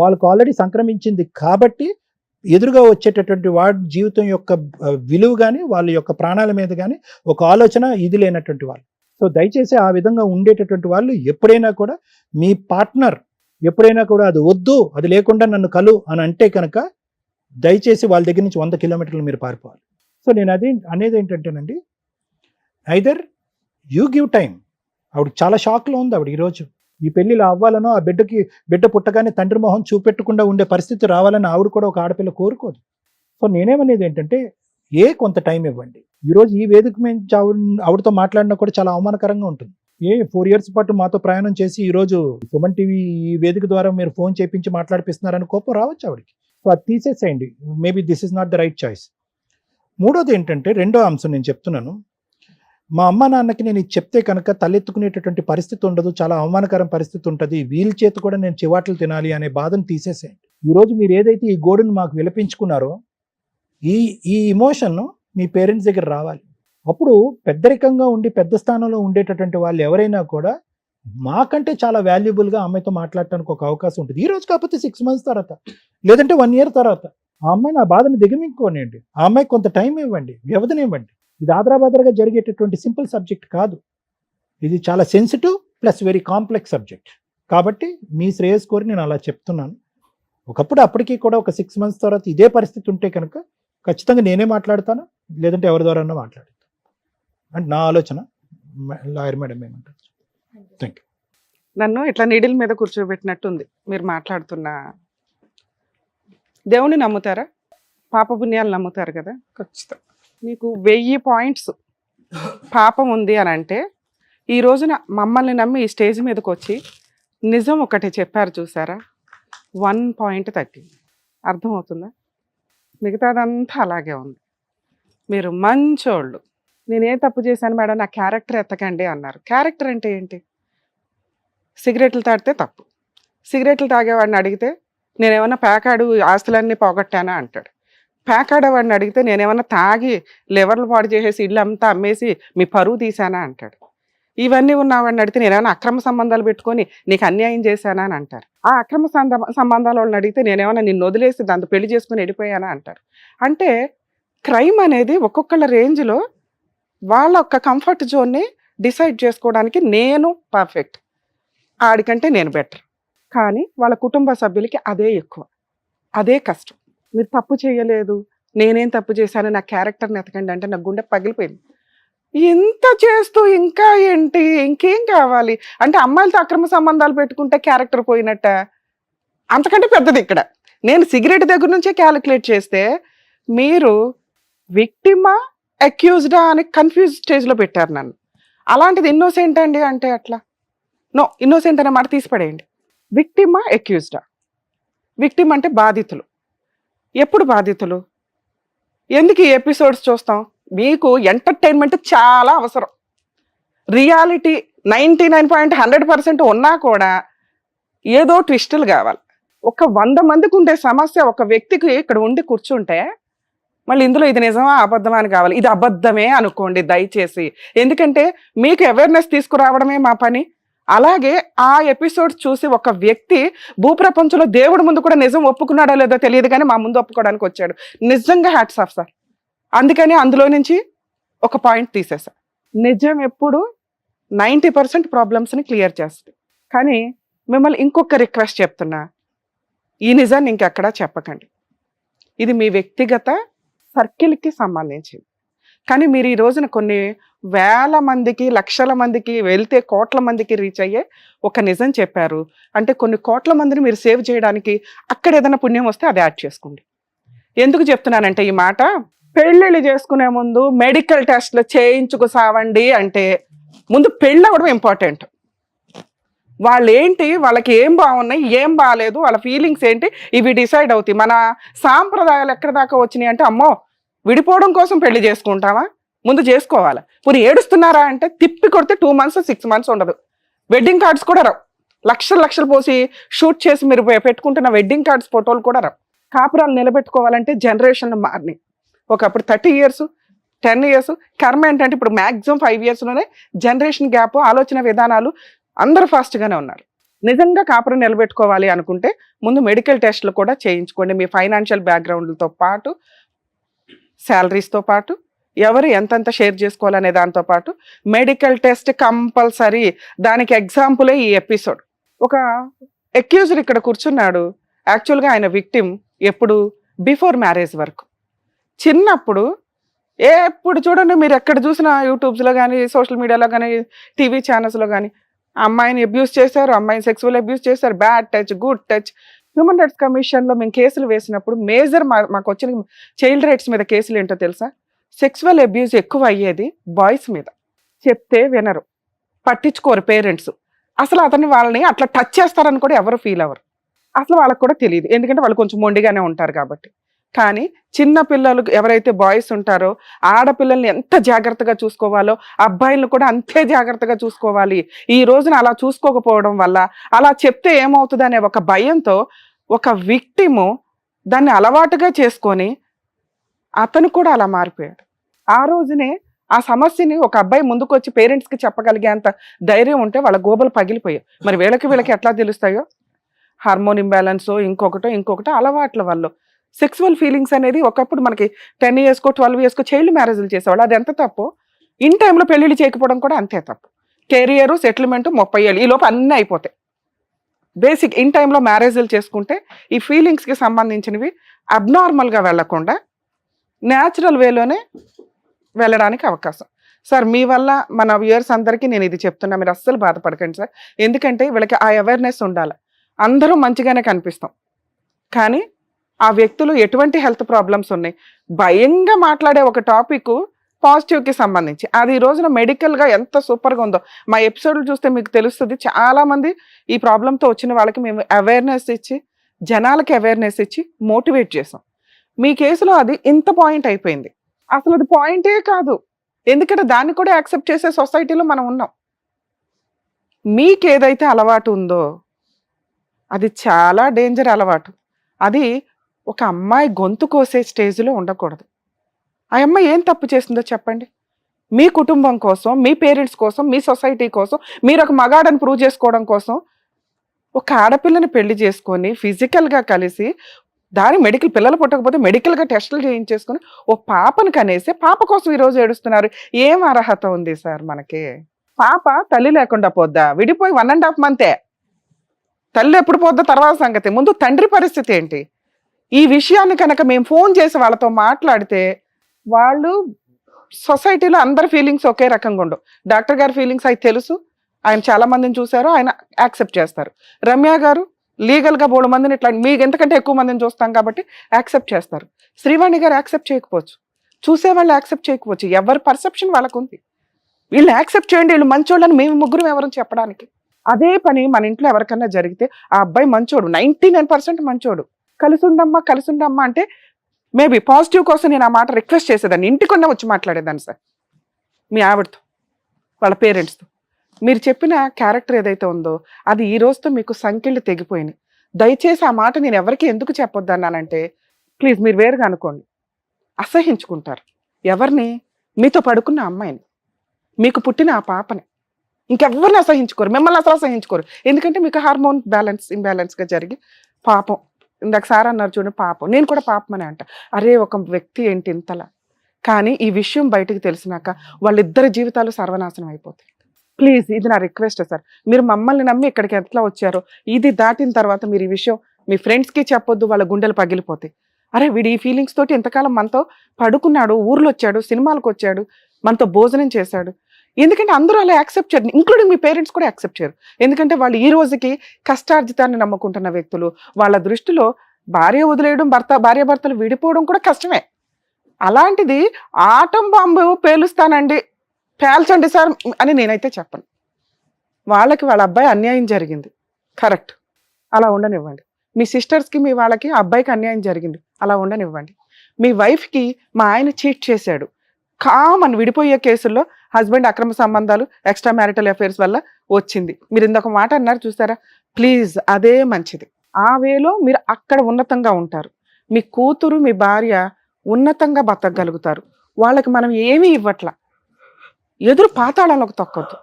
వాళ్ళకు ఆల్రెడీ సంక్రమించింది కాబట్టి ఎదురుగా వచ్చేటటువంటి వాడి జీవితం యొక్క విలువ కానీ వాళ్ళ యొక్క ప్రాణాల మీద కానీ ఒక ఆలోచన ఇది లేనటువంటి వాళ్ళు. సో దయచేసి ఆ విధంగా ఉండేటటువంటి వాళ్ళు ఎప్పుడైనా కూడా మీ పార్ట్నర్ ఎప్పుడైనా కూడా అది వద్దు, అది లేకుండా నన్ను కలు అని అంటే కనుక దయచేసి వాళ్ళ దగ్గర నుంచి 100 కిలోమీటర్లు మీరు పారిపోవాలి. సో నేను అనేది ఏంటంటేనండి, ఐదర్ యూ గివ్ టైం. ఆవిడ చాలా షాక్లో ఉంది. ఆవిడ ఈరోజు ఈ పెళ్ళిలో అవ్వాలనో ఆ బిడ్డ పుట్టగానే తండ్రి మొహం చూపెట్టకుండా ఉండే పరిస్థితి రావాలని ఆవిడ కూడా ఒక ఆడపిల్ల కోరుకోదు. సో నేనేమనేది ఏంటంటే కొంత టైం ఇవ్వండి. ఈరోజు ఈ వేదిక మీద ఆవిడతో మాట్లాడినా కూడా చాలా అవమానకరంగా ఉంటుంది. 4 years పాటు మాతో ప్రయాణం చేసి ఈరోజు సుమన్ టీవీ ఈ వేదిక ద్వారా మీరు ఫోన్ చేపించి మాట్లాడిపిస్తున్నారని కోపం రావచ్చు ఆవిడకి. సో అది తీసేసేయండి. Maybe this is not the right choice. మూడోది ఏంటంటే, రెండో అంశం నేను చెప్తున్నాను, మా అమ్మ నాన్నకి నేను ఇది చెప్తే కనుక తలెత్తుకునేటటువంటి పరిస్థితి ఉండదు, చాలా అవమానకరం పరిస్థితి ఉంటుంది, వీళ్ళ చేతి కూడా నేను చివాట్లు తినాలి అనే బాధను తీసేసేయండి. ఈరోజు మీరు ఏదైతే ఈ గోడును మాకు విలపించుకున్నారో ఈ ఇమోషన్ మీ పేరెంట్స్ దగ్గర రావాలి. అప్పుడు పెద్దరికంగా ఉండి పెద్ద స్థానంలో ఉండేటటువంటి వాళ్ళు ఎవరైనా కూడా మాకంటే చాలా వాల్యుబుల్గా అమ్మాయితో మాట్లాడటానికి ఒక అవకాశం ఉంటుంది. ఈ రోజు కాకపోతే 6 months తర్వాత, లేదంటే 1 year తర్వాత ఆ అమ్మాయి నా బాధను దిగమించుకోనివ్వండి. ఆ అమ్మాయికి కొంత టైం ఇవ్వండి, వ్యవధిని ఇవ్వండి. ఇది ఆదరాబాదరగా జరిగేటటువంటి సింపుల్ సబ్జెక్ట్ కాదు. ఇది చాలా sensitive plus very complex subject. కాబట్టి మీ శ్రేయస్ కోరి నేను అలా చెప్తున్నాను. అప్పటికీ కూడా ఒక 6 months తర్వాత ఇదే పరిస్థితి ఉంటే కనుక ఖచ్చితంగా నేనే మాట్లాడతాను, లేదంటే ఎవరి ద్వారా మాట్లాడతాను అంటే నా ఆలోచన. లాయర్ మేడం ఏమంటారు? Thank you. నన్ను ఇట్లా నీడిల్ మీద కూర్చోబెట్టినట్టుంది మీరు మాట్లాడుతున్న. దేవుని నమ్ముతారా? పాపపుణ్యాలు నమ్ముతారు కదా? ఖచ్చితంగా. మీకు 1000 points పాపం ఉంది అని అంటే, ఈ రోజున మమ్మల్ని నమ్మి ఈ స్టేజ్ మీదకి వచ్చి నిజం ఒకటి చెప్పారు చూసారా, 1 point తగ్గింది. అర్థమవుతుందా? మిగతాదంతా అలాగే ఉంది. మీరు మంచోళ్ళు. నేనే తప్పు చేశాను మేడం, నా క్యారెక్టర్ ఎత్తకండి అన్నారు. క్యారెక్టర్ అంటే ఏంటి? సిగరెట్లు తాగితే తప్పు. సిగరెట్లు తాగేవాడిని అడిగితే నేనేమన్నా ప్యాకాడు ఆస్తులన్నీ పోగొట్టానా అంటాడు. ప్యాకాడేవాడిని అడిగితే నేనేమన్నా తాగి లివర్లు పాడు చేసేసి ఇల్లు అంతా అమ్మేసి మీ పరువు తీసానా అంటాడు. ఇవన్నీ ఉన్నవాడిని అడిగితే నేనేమన్నా అక్రమ సంబంధాలు పెట్టుకొని నీకు అన్యాయం చేశానా అని అంటారు. ఆ అక్రమ సంబంధాల వాళ్ళని అడిగితే నేనేమన్నా నిన్ను వదిలేసి దాంతో పెళ్లి చేసుకుని వెళ్ళిపోయానా అంటారు. అంటే క్రైమ్ అనేది ఒక్కొక్కళ్ళ రేంజ్లో వాళ్ళ ఒక్క కంఫర్ట్ జోన్ని డిసైడ్ చేసుకోవడానికి నేను పర్ఫెక్ట్, ఆడికంటే నేను బెటర్. కానీ వాళ్ళ కుటుంబ సభ్యులకి అదే ఎక్కువ, అదే కష్టం. మీరు తప్పు చేయలేదు, నేనేం తప్పు చేశాను, నా క్యారెక్టర్ని ఎతకండి అంటే నా గుండె పగిలిపోయింది. ఇంత చేస్తూ ఇంకా ఏంటి, ఇంకేం కావాలి అంటే అమ్మాయిలతో అక్రమ సంబంధాలు పెట్టుకుంటే క్యారెక్టర్ పోయినట్ట. అంతకంటే పెద్దది ఇక్కడ. నేను సిగరెట్ దగ్గర నుంచే క్యాలిక్యులేట్ చేస్తే మీరు విక్టిమా అక్యూజ్డా అని కన్ఫ్యూజ్ స్టేజ్లో పెట్టారు నన్ను. అలాంటిది ఇన్నోసెంట్ అండి అంటే అట్లా నో, ఇన్నోసెంట్ అనే మాట తీసిపడేయండి. విక్టిమా అక్యూజ్డా? విక్టిమ్ అంటే బాధితులు. ఎప్పుడు బాధితులు? ఎందుకు ఈ ఎపిసోడ్స్ చూస్తాం? మీకు ఎంటర్టైన్మెంట్ చాలా అవసరం. రియాలిటీ 99.100% ఉన్నా కూడా ఏదో ట్విస్టులు కావాలి. ఒక 100 మందికి ఉండే సమస్య ఒక వ్యక్తికి ఇక్కడ ఉండి కూర్చుంటే మళ్ళీ ఇందులో ఇది నిజమా అబద్ధమా అని కావాలి. ఇది అబద్ధమే అనుకోండి దయచేసి, ఎందుకంటే మీకు అవేర్నెస్ తీసుకురావడమే మా పని. అలాగే ఆ ఎపిసోడ్ చూసి ఒక వ్యక్తి భూప్రపంచంలో దేవుడి ముందు కూడా నిజం ఒప్పుకున్నాడో లేదో తెలియదు, కానీ మా ముందు ఒప్పుకోవడానికి వచ్చాడు. నిజంగా హ్యాట్స్ ఆఫ్ సార్. అందుకని అందులో నుంచి ఒక పాయింట్ తీసేసా. నిజం ఎప్పుడు 90% ప్రాబ్లమ్స్ని క్లియర్ చేస్తుంది. కానీ మిమ్మల్ని ఇంకొక రిక్వెస్ట్ చెప్తున్నా, ఈ నిజాన్ని ఇంకెక్కడా చెప్పకండి. ఇది మీ వ్యక్తిగత సర్కిల్కి సంబంధించింది. కానీ మీరు ఈ రోజున కొన్ని వేల మందికి, లక్షల మందికి, వెళ్తే కోట్ల మందికి రీచ్ అయ్యే ఒక నిజం చెప్పారు అంటే కొన్ని కోట్ల మందిని మీరు సేవ్ చేయడానికి అక్కడ ఏదైనా పుణ్యం వస్తే అది యాడ్ చేసుకోండి. ఎందుకు చెప్తున్నానంటే ఈ మాట, పెళ్ళిళ్ళు చేసుకునే ముందు మెడికల్ టెస్ట్లు చేయించుకు సావండి అంటే ముందు పెళ్ళి అవ్వడం ఇంపార్టెంట్. వాళ్ళు ఏంటి, వాళ్ళకి ఏం బాగున్నాయి, ఏం బాగాలేదు, వాళ్ళ ఫీలింగ్స్ ఏంటి, ఇవి డిసైడ్ అవుతాయి. మన సాంప్రదాయాలు ఎక్కడి దాకా వచ్చినాయి అంటే, అమ్మో విడిపోవడం కోసం పెళ్లి చేసుకుంటామా, ముందు చేసుకోవాలి. ఇప్పుడు ఏడుస్తున్నారా అంటే తిప్పి కొడితే 2 months 6 months ఉండదు. వెడ్డింగ్ కార్డ్స్ కూడా రావు. లక్షలు లక్షలు పోసి షూట్ చేసి మీరు పెట్టుకుంటున్న వెడ్డింగ్ కార్డ్స్ ఫోటోలు కూడా రావు. కాపురాలు నిలబెట్టుకోవాలంటే జనరేషన్లు మారినాయి. ఒకప్పుడు 30 years 10 years, కర్మ ఏంటంటే ఇప్పుడు మ్యాక్సిమం 5 yearsలోనే జనరేషన్ గ్యాప్, ఆలోచన విధానాలు అందరూ ఫాస్ట్గానే ఉన్నారు. నిజంగా కాపురం నిలబెట్టుకోవాలి అనుకుంటే ముందు మెడికల్ టెస్ట్లు కూడా చేయించుకోండి. మీ ఫైనాన్షియల్ బ్యాక్గ్రౌండ్లతో పాటు, శాలరీస్తో పాటు, ఎవరు ఎంతెంత షేర్ చేసుకోవాలనే దాంతో పాటు మెడికల్ టెస్ట్ కంపల్సరీ. దానికి ఎగ్జాంపులే ఈ ఎపిసోడ్. ఒక అక్యూజ్డ్ ఇక్కడ కూర్చున్నాడు. యాక్చువల్గా ఆయన విక్టిమ్ ఎప్పుడు బిఫోర్ మ్యారేజ్ వరకు. చిన్నప్పుడు ఎప్పుడు చూడండి మీరు ఎక్కడ చూసినా యూట్యూబ్స్లో కానీ, సోషల్ మీడియాలో కానీ, టీవీ ఛానల్స్లో కానీ అమ్మాయిని అబ్యూస్ చేశారు, అమ్మాయిని సెక్సువల్ అబ్యూస్ చేశారు, bad touch, good touch. Human rights కమిషన్లో మేము కేసులు వేసినప్పుడు మేజర్ మాకు వచ్చిన చైల్డ్ రైట్స్ మీద కేసులు ఏంటో తెలుసా? సెక్సువల్ అబ్యూస్ ఎక్కువ అయ్యేది బాయ్స్ మీద. చెప్తే వినరు, పట్టించుకోరు పేరెంట్స్. అసలు వాళ్ళని అట్లా టచ్ చేస్తారని కూడా ఎవరు ఫీల్ అవ్వరు. అసలు వాళ్ళకి కూడా తెలియదు, ఎందుకంటే వాళ్ళు కొంచెం మొండిగానే ఉంటారు కాబట్టి. కానీ చిన్న పిల్లలు ఎవరైతే బాయ్స్ ఉంటారో ఆడపిల్లల్ని ఎంత జాగ్రత్తగా చూసుకోవాలో అబ్బాయిలను కూడా అంతే జాగ్రత్తగా చూసుకోవాలి. ఈ రోజున అలా చూసుకోకపోవడం వల్ల, అలా చెప్తే ఏమవుతుంది అనే ఒక భయంతో ఒక విక్టిము దాన్ని అలవాటుగా చేసుకొని అతను కూడా అలా మారిపోయాడు. ఆ రోజునే ఆ సమస్యని ఒక అబ్బాయి ముందుకు వచ్చి పేరెంట్స్కి చెప్పగలిగేంత ధైర్యం ఉంటే వాళ్ళ గోబలు పగిలిపోయాయి. మరి వీళ్ళకి ఎట్లా తెలుస్తాయో? హార్మోన్ ఇంబ్యాలెన్సో ఇంకొకటో అలవాట్ల వల్ల సెక్సువల్ ఫీలింగ్స్ అనేది ఒకప్పుడు మనకి 10 years 12 years చైల్డ్ మ్యారేజ్లు చేసేవాళ్ళు. అది ఎంత తప్పు. ఇన్ టైంలో పెళ్ళిళ్ళు చేయకపోవడం కూడా అంతే తప్పు. కెరియర్ సెటిల్మెంట్ 30 ఏళ్ళు ఈ లోపు అన్నీ అయిపోతాయి. బేసిక్ ఇన్ టైంలో మ్యారేజ్లు చేసుకుంటే ఈ ఫీలింగ్స్కి సంబంధించినవి అబ్నార్మల్గా వెళ్లకుండా న్యాచురల్ వేలోనే వెళ్ళడానికి అవకాశం. సార్ మీ వల్ల మన వ్యూయర్స్ అందరికీ నేను ఇది చెప్తున్నా, మీరు అస్సలు బాధపడకండి సార్. ఎందుకంటే వీళ్ళకి ఆ అవేర్నెస్ ఉండాలి. అందరూ మంచిగానే కనిపిస్తాం, కానీ ఆ వ్యక్తులు ఎటువంటి హెల్త్ ప్రాబ్లమ్స్ ఉన్నాయి, భయంగా మాట్లాడే ఒక టాపిక్ పాజిటివ్కి సంబంధించి అది ఈ రోజున మెడికల్గా ఎంత సూపర్గా ఉందో మా ఎపిసోడ్లు చూస్తే మీకు తెలుస్తుంది. చాలామంది ఈ ప్రాబ్లంతో వచ్చిన వాళ్ళకి మేము అవేర్నెస్ ఇచ్చి, జనాలకి అవేర్నెస్ ఇచ్చి మోటివేట్ చేసాం. మీ కేసులో అది ఇంత పాయింట్ అయిపోయింది. అసలు అది పాయింటే కాదు, ఎందుకంటే దాన్ని కూడా యాక్సెప్ట్ చేసే సొసైటీలో మనం ఉన్నాం. మీకు ఏదైతే అలవాటు ఉందో అది చాలా డేంజర్ అలవాటు. అది ఒక అమ్మాయి గొంతు కోసే స్టేజ్లో ఉండకూడదు. ఆ అమ్మాయి ఏం తప్పు చేసిందో చెప్పండి. మీ కుటుంబం కోసం, మీ పేరెంట్స్ కోసం, మీ సొసైటీ కోసం, మీరు ఒక మగాడని ప్రూవ్ చేసుకోవడం కోసం ఒక ఆడపిల్లని పెళ్లి చేసుకొని ఫిజికల్గా కలిసి దాని మెడికల్ పిల్లలు పుట్టకపోతే మెడికల్గా టెస్టులు చేయించేసుకొని ఓ పాపను కనేసి పాప కోసం ఈరోజు ఏడుస్తున్నారు. ఏం అర్హత ఉంది సార్ మనకి? పాప తల్లి లేకుండా పోద్దా? విడిపోయి 1.5 months. తల్లి ఎప్పుడు పోద్దా తర్వాత సంగతి. ముందు తండ్రి పరిస్థితి ఏంటి? ఈ విషయాన్ని కనుక మేము ఫోన్ చేసి వాళ్ళతో మాట్లాడితే వాళ్ళు సొసైటీలో అందరి ఫీలింగ్స్ ఒకే రకంగా ఉండవు. డాక్టర్ గారి ఫీలింగ్స్ అయితే తెలుసు, ఆయన చాలా మందిని చూశారు, ఆయన యాక్సెప్ట్ చేస్తారు. రమ్య గారు లీగల్గా 3 మందిని ఇట్లా మీకు ఎంతకంటే ఎక్కువ మందిని చూస్తాం కాబట్టి యాక్సెప్ట్ చేస్తారు. శ్రీవాణి గారు యాక్సెప్ట్ చేయకపోవచ్చు, చూసేవాళ్ళు యాక్సెప్ట్ చేయకపోవచ్చు. ఎవరి పర్సెప్షన్ వాళ్ళకు ఉంది. వీళ్ళు యాక్సెప్ట్ చేయండి, వీళ్ళు మంచోళ్ళని మేము ముగ్గురు ఎవరు చెప్పడానికి. అదే పని మన ఇంట్లో ఎవరికన్నా జరిగితే ఆ అబ్బాయి మంచోడు, 99% మంచోడు, కలిసి ఉండమ్మా అంటే మేబీ పాజిటివ్ కోసం నేను ఆ మాట రిక్వెస్ట్ చేసేదాన్ని, ఇంటికొన్న వచ్చి మాట్లాడేదాన్ని సార్ మీ ఆవిడతో, వాళ్ళ పేరెంట్స్తో. మీరు చెప్పిన క్యారెక్టర్ ఏదైతే ఉందో అది ఈ రోజుతో మీకు సంఖ్యలు తెగిపోయినాయి. దయచేసి ఆ మాట నేను ఎవరికి ఎందుకు చెప్పొద్దు అన్నానంటే, ప్లీజ్ మీరు వేరుగా అనుకోండి. అసహించుకుంటారు ఎవరిని? మీతో పడుకున్న అమ్మాయిని, మీకు పుట్టిన ఆ పాపని, ఇంకెవరిని అసహించుకోరు. మిమ్మల్ని అసలు అసహించుకోరు. ఎందుకంటే మీకు హార్మోన్ ఇంబ్యాలెన్స్గా జరిగి పాపం, ఇందాక సార్ అన్నారు చూడండి పాపం, నేను కూడా పాపమని అంట. అరే ఒక వ్యక్తి ఏంటి ఇంతలా. కానీ ఈ విషయం బయటకు తెలిసినాక వాళ్ళిద్దరి జీవితాలు సర్వనాశనం అయిపోతాయి. ప్లీజ్ ఇది నా రిక్వెస్ట్ సార్. మీరు మమ్మల్ని నమ్మి ఇక్కడికి ఎట్లా వచ్చారో ఇది దాటిన తర్వాత మీరు ఈ విషయం మీ ఫ్రెండ్స్కి చెప్పొద్దు, వాళ్ళ గుండెలు పగిలిపోతాయి. అరే వీడు ఈ ఫీలింగ్స్ తోటి ఎంతకాలం మనతో పడుకున్నాడు, ఊర్లో వచ్చాడు, సినిమాలకు వచ్చాడు, మనతో భోజనం చేశాడు. ఎందుకంటే అందరూ అలా యాక్సెప్ట్ చేయరు, ఇంక్లూడింగ్ మీ పేరెంట్స్ కూడా యాక్సెప్ట్ చేయరు. ఎందుకంటే వాళ్ళు ఈ రోజుకి కష్టార్జితాన్ని నమ్ముకుంటున్న వ్యక్తులు. వాళ్ళ దృష్టిలో భార్య వదిలేయడం, భార్యాభర్తలు విడిపోవడం కూడా కష్టమే. అలాంటిది ఆటం బాంబు పేలుస్తానండి, పేల్చండి సార్ అని నేనైతే చెప్పను. వాళ్ళకి వాళ్ళ అబ్బాయి అన్యాయం జరిగింది, కరెక్ట్, అలా ఉండనివ్వండి. మీ సిస్టర్స్కి మీ వాళ్ళకి అబ్బాయికి అన్యాయం జరిగింది, అలా ఉండనివ్వండి. మీ వైఫ్కి మా ఆయన చీట్ చేశాడు, కామన్ విడిపోయే కేసుల్లో హస్బెండ్ అక్రమ సంబంధాలు ఎక్స్ట్రా మ్యారిటల్ అఫైర్స్ వల్ల వచ్చింది. మీరు ఇంకొక మాట అన్నారు చూసారా, ప్లీజ్ అదే మంచిది. ఆ వేలో మీరు అక్కడ ఉన్నతంగా ఉంటారు. మీ కూతురు మీ భార్య ఉన్నతంగా బతకగలుగుతారు. వాళ్ళకి మనం ఏమీ ఇవ్వట్లా, ఎదురు పాతాళంలోకి తొక్కొద్దు.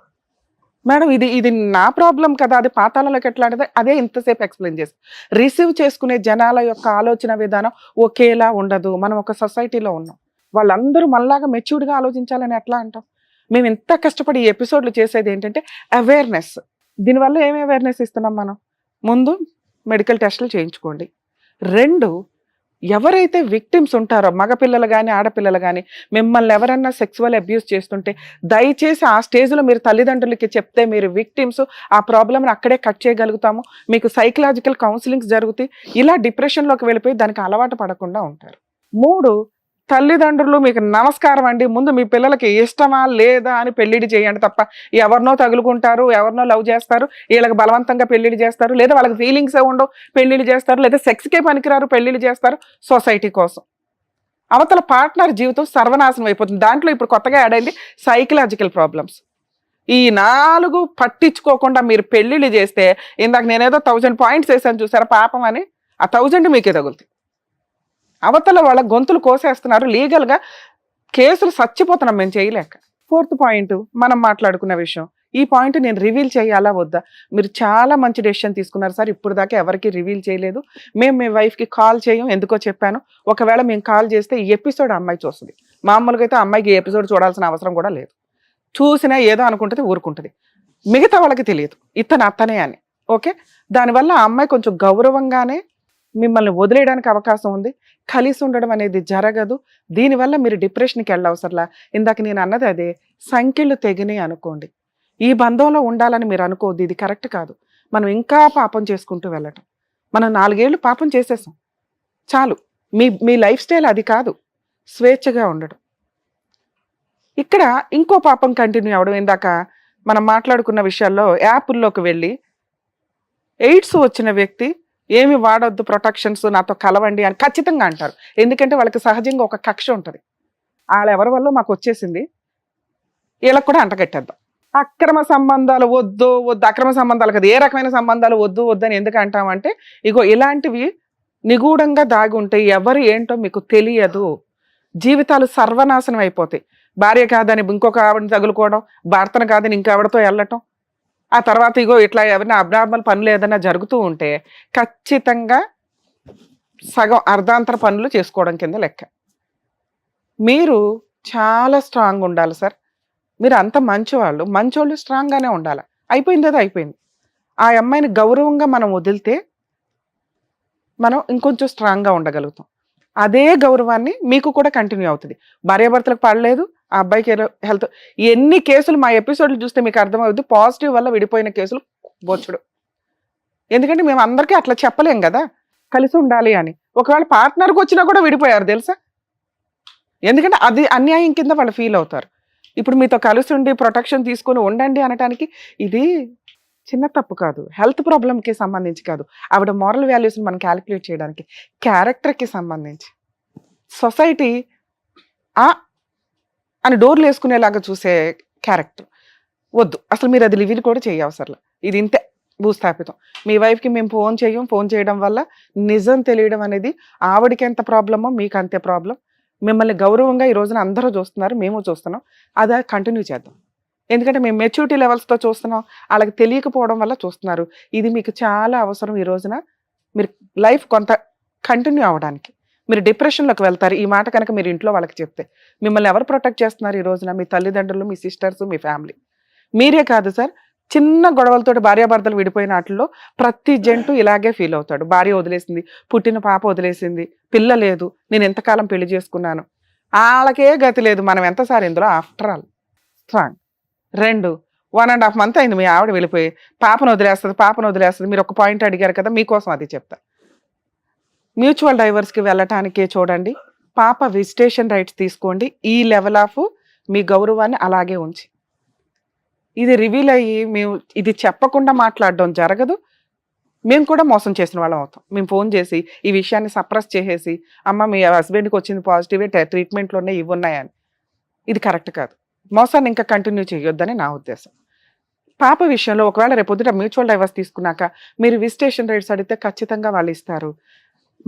మేడం ఇది నా ప్రాబ్లం కదా, అది పాతాళంలోకి ఎట్లా అంటే అదే ఇంతసేపు ఎక్స్ప్లెయిన్ చేసి. రిసీవ్ చేసుకునే జనాల యొక్క ఆలోచన విధానం ఒకేలా ఉండదు. మనం ఒక సొసైటీలో ఉన్నాం, వాళ్ళందరూ మనలాగా మెచ్యూర్డ్గా ఆలోచించాలని ఎట్లా అంటాం? మేము ఇంత కష్టపడి ఈ ఎపిసోడ్లు చేసేది ఏంటంటే అవేర్నెస్. దీనివల్ల ఏమి అవేర్నెస్ ఇస్తున్నాం మనం? ముందు మెడికల్ టెస్టులు చేయించుకోండి. 2, ఎవరైతే విక్టిమ్స్ ఉంటారో మగపిల్లలు కానీ ఆడపిల్లలు కానీ మిమ్మల్ని ఎవరన్నా సెక్సువల్ అబ్యూస్ చేస్తుంటే దయచేసి ఆ స్టేజ్లో మీరు తల్లిదండ్రులకి చెప్తే మీరు విక్టిమ్స్, ఆ ప్రాబ్లమ్ని అక్కడే కట్ చేయగలుగుతాము. మీకు సైకలాజికల్ కౌన్సిలింగ్స్ జరుగుతాయి. ఇలా డిప్రెషన్లోకి వెళ్ళిపోయి దానికి అలవాటు పడకుండా ఉంటారు. 3, తల్లిదండ్రులు మీకు నమస్కారం అండి, ముందు మీ పిల్లలకి ఇష్టమా లేదా అని పెళ్లిడి చేయండి తప్ప ఎవరినో తగులుకుంటారు, ఎవరినో లవ్ చేస్తారు, వీళ్ళకి బలవంతంగా పెళ్లిళ్ళు చేస్తారు, లేదా వాళ్ళకి ఫీలింగ్స్ ఉండవు పెళ్లిళ్ళు చేస్తారు, లేదా సెక్స్కే పనికిరారు పెళ్లిళ్ళు చేస్తారు సొసైటీ కోసం. అవతల పార్ట్నర్ జీవితం సర్వనాశనం అయిపోతుంది. దాంట్లో ఇప్పుడు కొత్తగా యాడ్ అయింది సైకలాజికల్ ప్రాబ్లమ్స్. ఈ 4 పట్టించుకోకుండా మీరు పెళ్లిళ్ళు చేస్తే, ఇందాక నేనేదో 1000 పాయింట్స్ వేసాను చూసారా పాపం అని, ఆ 1000 మీకే తగులుతాయి. అవతల వాళ్ళ గొంతులు కోసేస్తున్నారు, లీగల్గా కేసులు చచ్చిపోతున్నాం మేము చేయలేక. 4th పాయింట్ మనం మాట్లాడుకున్న విషయం. ఈ పాయింట్ నేను రివీల్ చేయాలా వద్దా? మీరు చాలా మంచి డెసిషన్ తీసుకున్నారు సార్, ఇప్పుడు దాకా ఎవరికి రివీల్ చేయలేదు. మేము మీ వైఫ్కి కాల్ చేయం, ఎందుకో చెప్పాను. ఒకవేళ మేము కాల్ చేస్తే ఈ ఎపిసోడ్ అమ్మాయి చూస్తుంది. మామూలుగా అయితే అమ్మాయికి ఈ ఎపిసోడ్ చూడాల్సిన అవసరం కూడా లేదు. చూసినా ఏదో అనుకుంటుంది, ఊరుకుంటుంది. మిగతా వాళ్ళకి తెలియదు ఇతను అత్తనే అని. ఓకే, దానివల్ల ఆ అమ్మాయి కొంచెం గౌరవంగానే మిమ్మల్ని వదిలేయడానికి అవకాశం ఉంది. కలిసి ఉండడం అనేది జరగదు. దీనివల్ల మీరు డిప్రెషన్కి వెళ్ళవసరలా. ఇందాక నేను అన్నది అదే, సంఖ్యలు తెగినాయి అనుకోండి, ఈ బంధంలో ఉండాలని మీరు అనుకోవద్దు, ఇది కరెక్ట్ కాదు. మనం ఇంకా పాపం చేసుకుంటూ వెళ్ళటం. మనం 4 ఏళ్ళు పాపం చేసేసాం, చాలు. మీ లైఫ్ స్టైల్ అది కాదు, స్వేచ్ఛగా ఉండడం. ఇక్కడ ఇంకో పాపం కంటిన్యూ అవ్వడం. ఇందాక మనం మాట్లాడుకున్న విషయాల్లో యాప్ల్లోకి వెళ్ళి ఎయిడ్స్ వచ్చిన వ్యక్తి ఏమి వాడొద్దు, ప్రొటెక్షన్స్ నాతో కలవండి అని ఖచ్చితంగా అంటారు. ఎందుకంటే వాళ్ళకి సహజంగా ఒక కక్ష ఉంటుంది, వాళ్ళ ఎవరి వల్ల మాకు వచ్చేసింది, వీళ్ళకి కూడా అంటగట్టేద్దాం. అక్రమ సంబంధాలు వద్దు, అక్రమ సంబంధాలు కదా, ఏ రకమైన సంబంధాలు వద్దు అని ఎందుకు అంటామంటే, ఇగో ఇలాంటివి నిగూఢంగా దాగి ఉంటాయి, ఎవరు ఏంటో మీకు తెలియదు, జీవితాలు సర్వనాశనం అయిపోతాయి. భార్య కాదని ఇంకొక ఆవిడని తగులుకోవడం, భర్తను కాదని ఇంకెవరితో వెళ్ళటం, ఆ తర్వాత ఇగో ఇట్లా ఎవరైనా అబ్నార్మల్ పనులు ఏదైనా జరుగుతూ ఉంటే ఖచ్చితంగా సగం అర్ధాంతర పనులు చేసుకోవడం కింద లెక్క. మీరు చాలా స్ట్రాంగ్ ఉండాలి సార్. మీరు అంత మంచోళ్ళు స్ట్రాంగ్గానే ఉండాలి. అయిపోయింది అది అయిపోయింది. ఆ అమ్మాయిని గౌరవంగా మనం వదిలితే మనం ఇంకొంచెం స్ట్రాంగ్గా ఉండగలుగుతాం. అదే గౌరవాన్ని మీకు కూడా కంటిన్యూ అవుతుంది. భార్యాభర్తలకు పడలేదు, ఆ అబ్బాయికి హెల్త్, ఎన్ని కేసులు మా ఎపిసోడ్లు చూస్తే మీకు అర్థమవుతుంది. పాజిటివ్ వల్ల విడిపోయిన కేసులు బొచ్చుడు. ఎందుకంటే మేము అందరికీ అట్లా చెప్పలేం కదా కలిసి ఉండాలి అని. ఒకవేళ పార్ట్నర్కి వచ్చినా కూడా విడిపోయారు తెలుసా, ఎందుకంటే అది అన్యాయం కింద వాళ్ళు ఫీల్ అవుతారు. ఇప్పుడు మీతో కలిసి ఉండి ప్రొటెక్షన్ తీసుకొని ఉండండి అనటానికి ఇది చిన్న తప్పు కాదు, హెల్త్ ప్రాబ్లంకి సంబంధించి కాదు, ఆవిడ మారల్ వాల్యూస్ని మనం క్యాలిక్యులేట్ చేయడానికి, క్యారెక్టర్కి సంబంధించి. సొసైటీ అని డోర్లు వేసుకునేలాగా చూసే క్యారెక్టర్ వద్దు అసలు. మీరు అది లివిల్ కూడా చేయవసరలా, ఇది ఇంతే భూస్థాపితం. మీ వైఫ్కి మేము ఫోన్ చేయడం వల్ల నిజం తెలియడం అనేది ఆవిడకి ఎంత ప్రాబ్లమో మీకు అంతే ప్రాబ్లం. మిమ్మల్ని గౌరవంగా ఈ రోజున అందరూ చూస్తున్నారు, మేము చూస్తున్నాం, అదే కంటిన్యూ చేద్దాం. ఎందుకంటే మేము మెచ్యూరిటీ లెవెల్స్తో చూస్తున్నాం, వాళ్ళకి తెలియకపోవడం వల్ల చూస్తున్నారు. ఇది మీకు చాలా అవసరం ఈ రోజున, మీరు లైఫ్ కొంత కంటిన్యూ అవ్వడానికి. మీరు డిప్రెషన్లోకి వెళ్తారు ఈ మాట కనుక మీరు ఇంట్లో వాళ్ళకి చెప్తే. మిమ్మల్ని ఎవరు ప్రొటెక్ట్ చేస్తున్నారు ఈ రోజున? మీ తల్లిదండ్రులు, మీ సిస్టర్స్, మీ ఫ్యామిలీ. మీరే కాదు సార్, చిన్న గొడవలతో భార్యాభర్తలు విడిపోయిన వాటిల్లో ప్రతి జంటు ఇలాగే ఫీల్ అవుతాడు. భార్య వదిలేసింది, పుట్టిన పాప వదిలేసింది, పిల్ల లేదు, నేను ఎంతకాలం పెళ్లి చేసుకున్నాను, వాళ్ళకే గతి లేదు. మనం ఎంతసారి ఇందులో ఆఫ్టర్ ఆల్ స్ట్రాంగ్. 2 1.5 month అయింది మీ ఆవిడ వెళ్ళిపోయి, పాపను వదిలేస్తుంది. మీరు ఒక పాయింట్ అడిగారు కదా, మీకోసం అది చెప్తా. మ్యూచువల్ డైవర్స్కి వెళ్ళటానికే చూడండి, పాప విజిటేషన్ రైట్స్ తీసుకోండి. ఈ లెవెల్ ఆఫ్ మీ గౌరవాన్ని అలాగే ఉంచి, ఇది రివీల్ అయ్యి మేము ఇది చెప్పకుండా మాట్లాడడం జరగదు. మేము కూడా మోసం చేసిన వాళ్ళం అవుతాం. మేము ఫోన్ చేసి ఈ విషయాన్ని సప్రెస్ చేసేసి, అమ్మ మీ హస్బెండ్కి వచ్చింది పాజిటివే, ట్రీట్మెంట్లో ఉన్నాయి, ఇవి ఉన్నాయని. ఇది కరెక్ట్ కాదు. మోసాన్ని ఇంకా కంటిన్యూ చేయొద్దని నా ఉద్దేశం. పాప విషయంలో ఒకవేళ రేపొద్దుట మ్యూచువల్ డైవర్స్ తీసుకున్నాక మీరు విజిటేషన్ రైట్స్ అడిగితే ఖచ్చితంగా వాళ్ళు ఇస్తారు.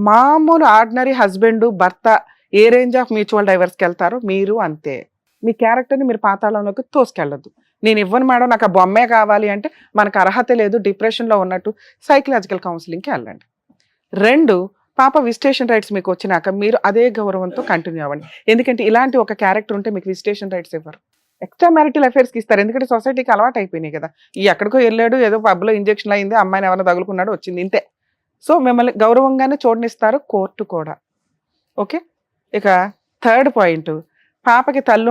మామూలు ఆర్డినరీ హస్బెండ్ భర్త ఏ రేంజ్ ఆఫ్ మ్యూచువల్ డైవర్స్కి వెళ్తారో మీరు అంతే. మీ క్యారెక్టర్ని మీరు పాతాళంలోకి తోసుకెళ్ళొద్దు. నేను ఇవ్వను మేడం, నాకు ఆ బొమ్మే కావాలి అంటే మనకు అర్హత లేదు, డిప్రెషన్లో ఉన్నట్టు సైకలాజికల్ కౌన్సిలింగ్కి వెళ్ళండి. 2, పాప విజిటేషన్ రైట్స్ మీకు వచ్చినాక మీరు అదే గౌరవంతో కంటిన్యూ అవ్వండి. ఎందుకంటే ఇలాంటి ఒక క్యారెక్టర్ ఉంటే మీకు విజిటేషన్ రైట్స్ ఇవ్వరు, ఎక్స్ట్రా మ్యారిటల్ అఫైర్స్కి ఇస్తారు. ఎందుకంటే సొసైటీకి అలవాటు అయిపోయినాయి కదా, ఈ ఎక్కడికో వెళ్ళాడు, ఏదో పబ్లో ఇంజెక్షన్ అయింది, అమ్మాయిని ఎవరైనా తగులుకున్నాడు, వచ్చింది, ఇంతే. సో మిమ్మల్ని గౌరవంగానే చూడనిస్తారు కోర్టు కూడా. ఓకే. ఇక 3rd పాయింట్, పాపకి తల్లి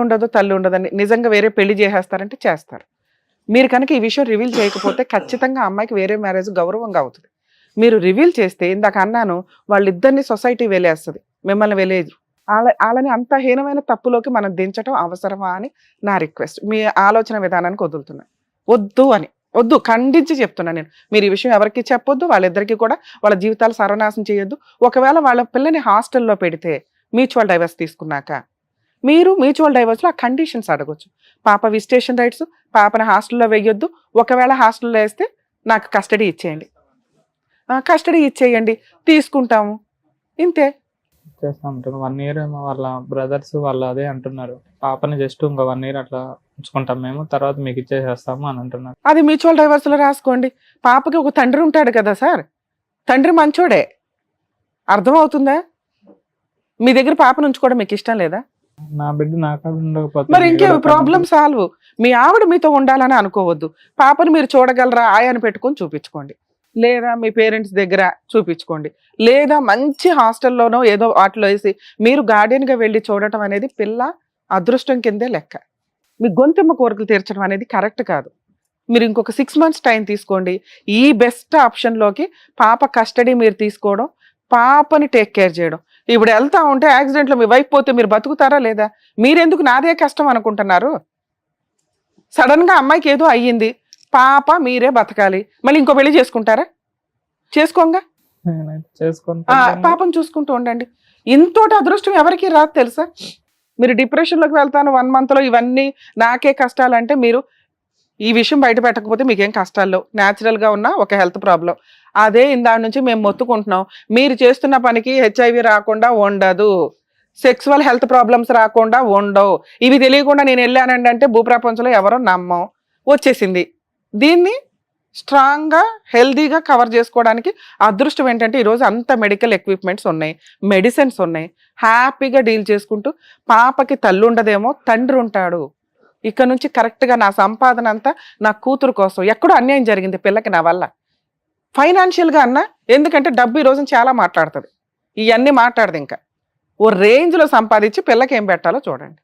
ఉండదని నిజంగా వేరే పెళ్లి చేసేస్తారంటే చేస్తారు. మీరు కనుక ఈ విషయం రివీల్ చేయకపోతే ఖచ్చితంగా అమ్మాయికి వేరే మ్యారేజ్ గౌరవంగా అవుతుంది. మీరు రివీల్ చేస్తే ఇందాక అన్నాను, వాళ్ళిద్దరిని సొసైటీ వెలేస్తుంది, మిమ్మల్ని వెలేదు. వాళ్ళని అంత హీనమైన తప్పులోకి మనం దించడం అవసరమా అని నా రిక్వెస్ట్. మీ ఆలోచన విధానానికి వదులుతున్నా, వద్దు ఖండించి చెప్తున్నా నేను. మీరు ఈ విషయం ఎవరికి చెప్పొద్దు, వాళ్ళిద్దరికీ కూడా వాళ్ళ జీవితాలు సర్వనాశనం చేయొద్దు. ఒకవేళ వాళ్ళ పిల్లని హాస్టల్లో పెడితే మ్యూచువల్ డైవర్స్ తీసుకున్నాక మీరు మ్యూచువల్ డైవర్స్లో ఆ కండిషన్స్ అడగొచ్చు. పాప విజిటేషన్ రైట్స్, పాపని హాస్టల్లో వేయొద్దు, ఒకవేళ హాస్టల్లో వేస్తే నాకు కస్టడీ ఇచ్చేయండి, తీసుకుంటాము, ఇంతే. చేస్తా ఉంటాను. 1 year ఏమో వాళ్ళ బ్రదర్స్ వాళ్ళు అదే అంటున్నారు, పాపని జస్ట్ ఇంకా 1 year అట్లా ఉంచుకుంటాం మేము, తర్వాత మీకు ఇచ్చేసేస్తాము అని అంటున్నారు. అది మ్యూచువల్ డైవర్స్లో రాసుకోండి. పాపకి ఒక తండ్రి ఉంటాడు కదా సార్, తండ్రి మంచోడే, అర్థమవుతుందా? మీ దగ్గర పాపను ఉంచుకోవడం మీకు ఇష్టం లేదా? నా బిడ్డ నాకు ఉండకపోతే మరి ఇంకే ప్రాబ్లం సాల్వ్. మీ ఆవిడ మీతో ఉండాలని అనుకోవద్దు, పాపను మీరు చూడగలరా ఆయాని పెట్టుకొని చూపించుకోండి, లేదా మీ పేరెంట్స్ దగ్గర చూపించుకోండి, లేదా మంచి హాస్టల్లోనో ఏదో వాటిలో వేసి మీరు గార్డియన్గా వెళ్ళి చూడటం అనేది పిల్ల అదృష్టం కిందే లెక్క. మీ గొంతెమ్మ కోరికలు తీర్చడం అనేది కరెక్ట్ కాదు. మీరు ఇంకొక 6 months టైం తీసుకోండి. ఈ బెస్ట్ ఆప్షన్లోకి పాప కస్టడీ మీరు తీసుకోవడం, పాపని టేక్ కేర్ చేయడం. ఇప్పుడు వెళ్తా ఉంటే యాక్సిడెంట్లో మీ వైఫ్ పోతే మీరు బతుకుతారా లేదా? మీరెందుకు నాదే కష్టం అనుకుంటున్నారు? సడన్గా అమ్మాయికి ఏదో అయ్యింది, పాప మీరే బతకాలి, మళ్ళీ ఇంకో పెళ్లి చేసుకుంటారా? చేసుకోంగా, పాపం చూసుకుంటూ ఉండండి. ఇంతోటి అదృష్టం ఎవరికి రాదు తెలుసా? మీరు డిప్రెషన్లోకి వెళ్తాను 1 monthలో ఇవన్నీ నాకే కష్టాలు అంటే, మీరు ఈ విషయం బయట పెట్టకపోతే మీకేం కష్టాల్లో న్యాచురల్గా ఉన్న ఒక హెల్త్ ప్రాబ్లం. అదే ఇందాక నుంచి మేము మొత్తుకుంటున్నాం, మీరు చేస్తున్న పనికి HIV రాకుండా ఉండదు, సెక్సువల్ హెల్త్ ప్రాబ్లమ్స్ రాకుండా ఉండవు. ఇవి తెలియకుండా నేను వెళ్ళానండి అంటే భూప్రపంచంలో ఎవరో నమ్మం, వచ్చేసింది. దీన్ని స్ట్రాంగ్గా హెల్దీగా కవర్ చేసుకోవడానికి అదృష్టం ఏంటంటే ఈరోజు అంత మెడికల్ ఎక్విప్మెంట్స్ ఉన్నాయి, మెడిసిన్స్ ఉన్నాయి, హ్యాపీగా డీల్ చేసుకుంటూ పాపకి తల్లి ఉండదేమో తండ్రి ఉంటాడు. ఇక్కడ నుంచి కరెక్ట్గా నా సంపాదన అంతా నా కూతురు కోసం. ఎక్కడో అన్యాయం జరిగింది పిల్లకి నా వల్ల, ఫైనాన్షియల్గా అన్నా, ఎందుకంటే డబ్బు ఈ రోజు చాలా మాట్లాడుతుంది, ఇవన్నీ మాట్లాడదు. ఇంకా ఓ రేంజ్లో సంపాదించి పిల్లకి ఏం పెట్టాలో చూడండి.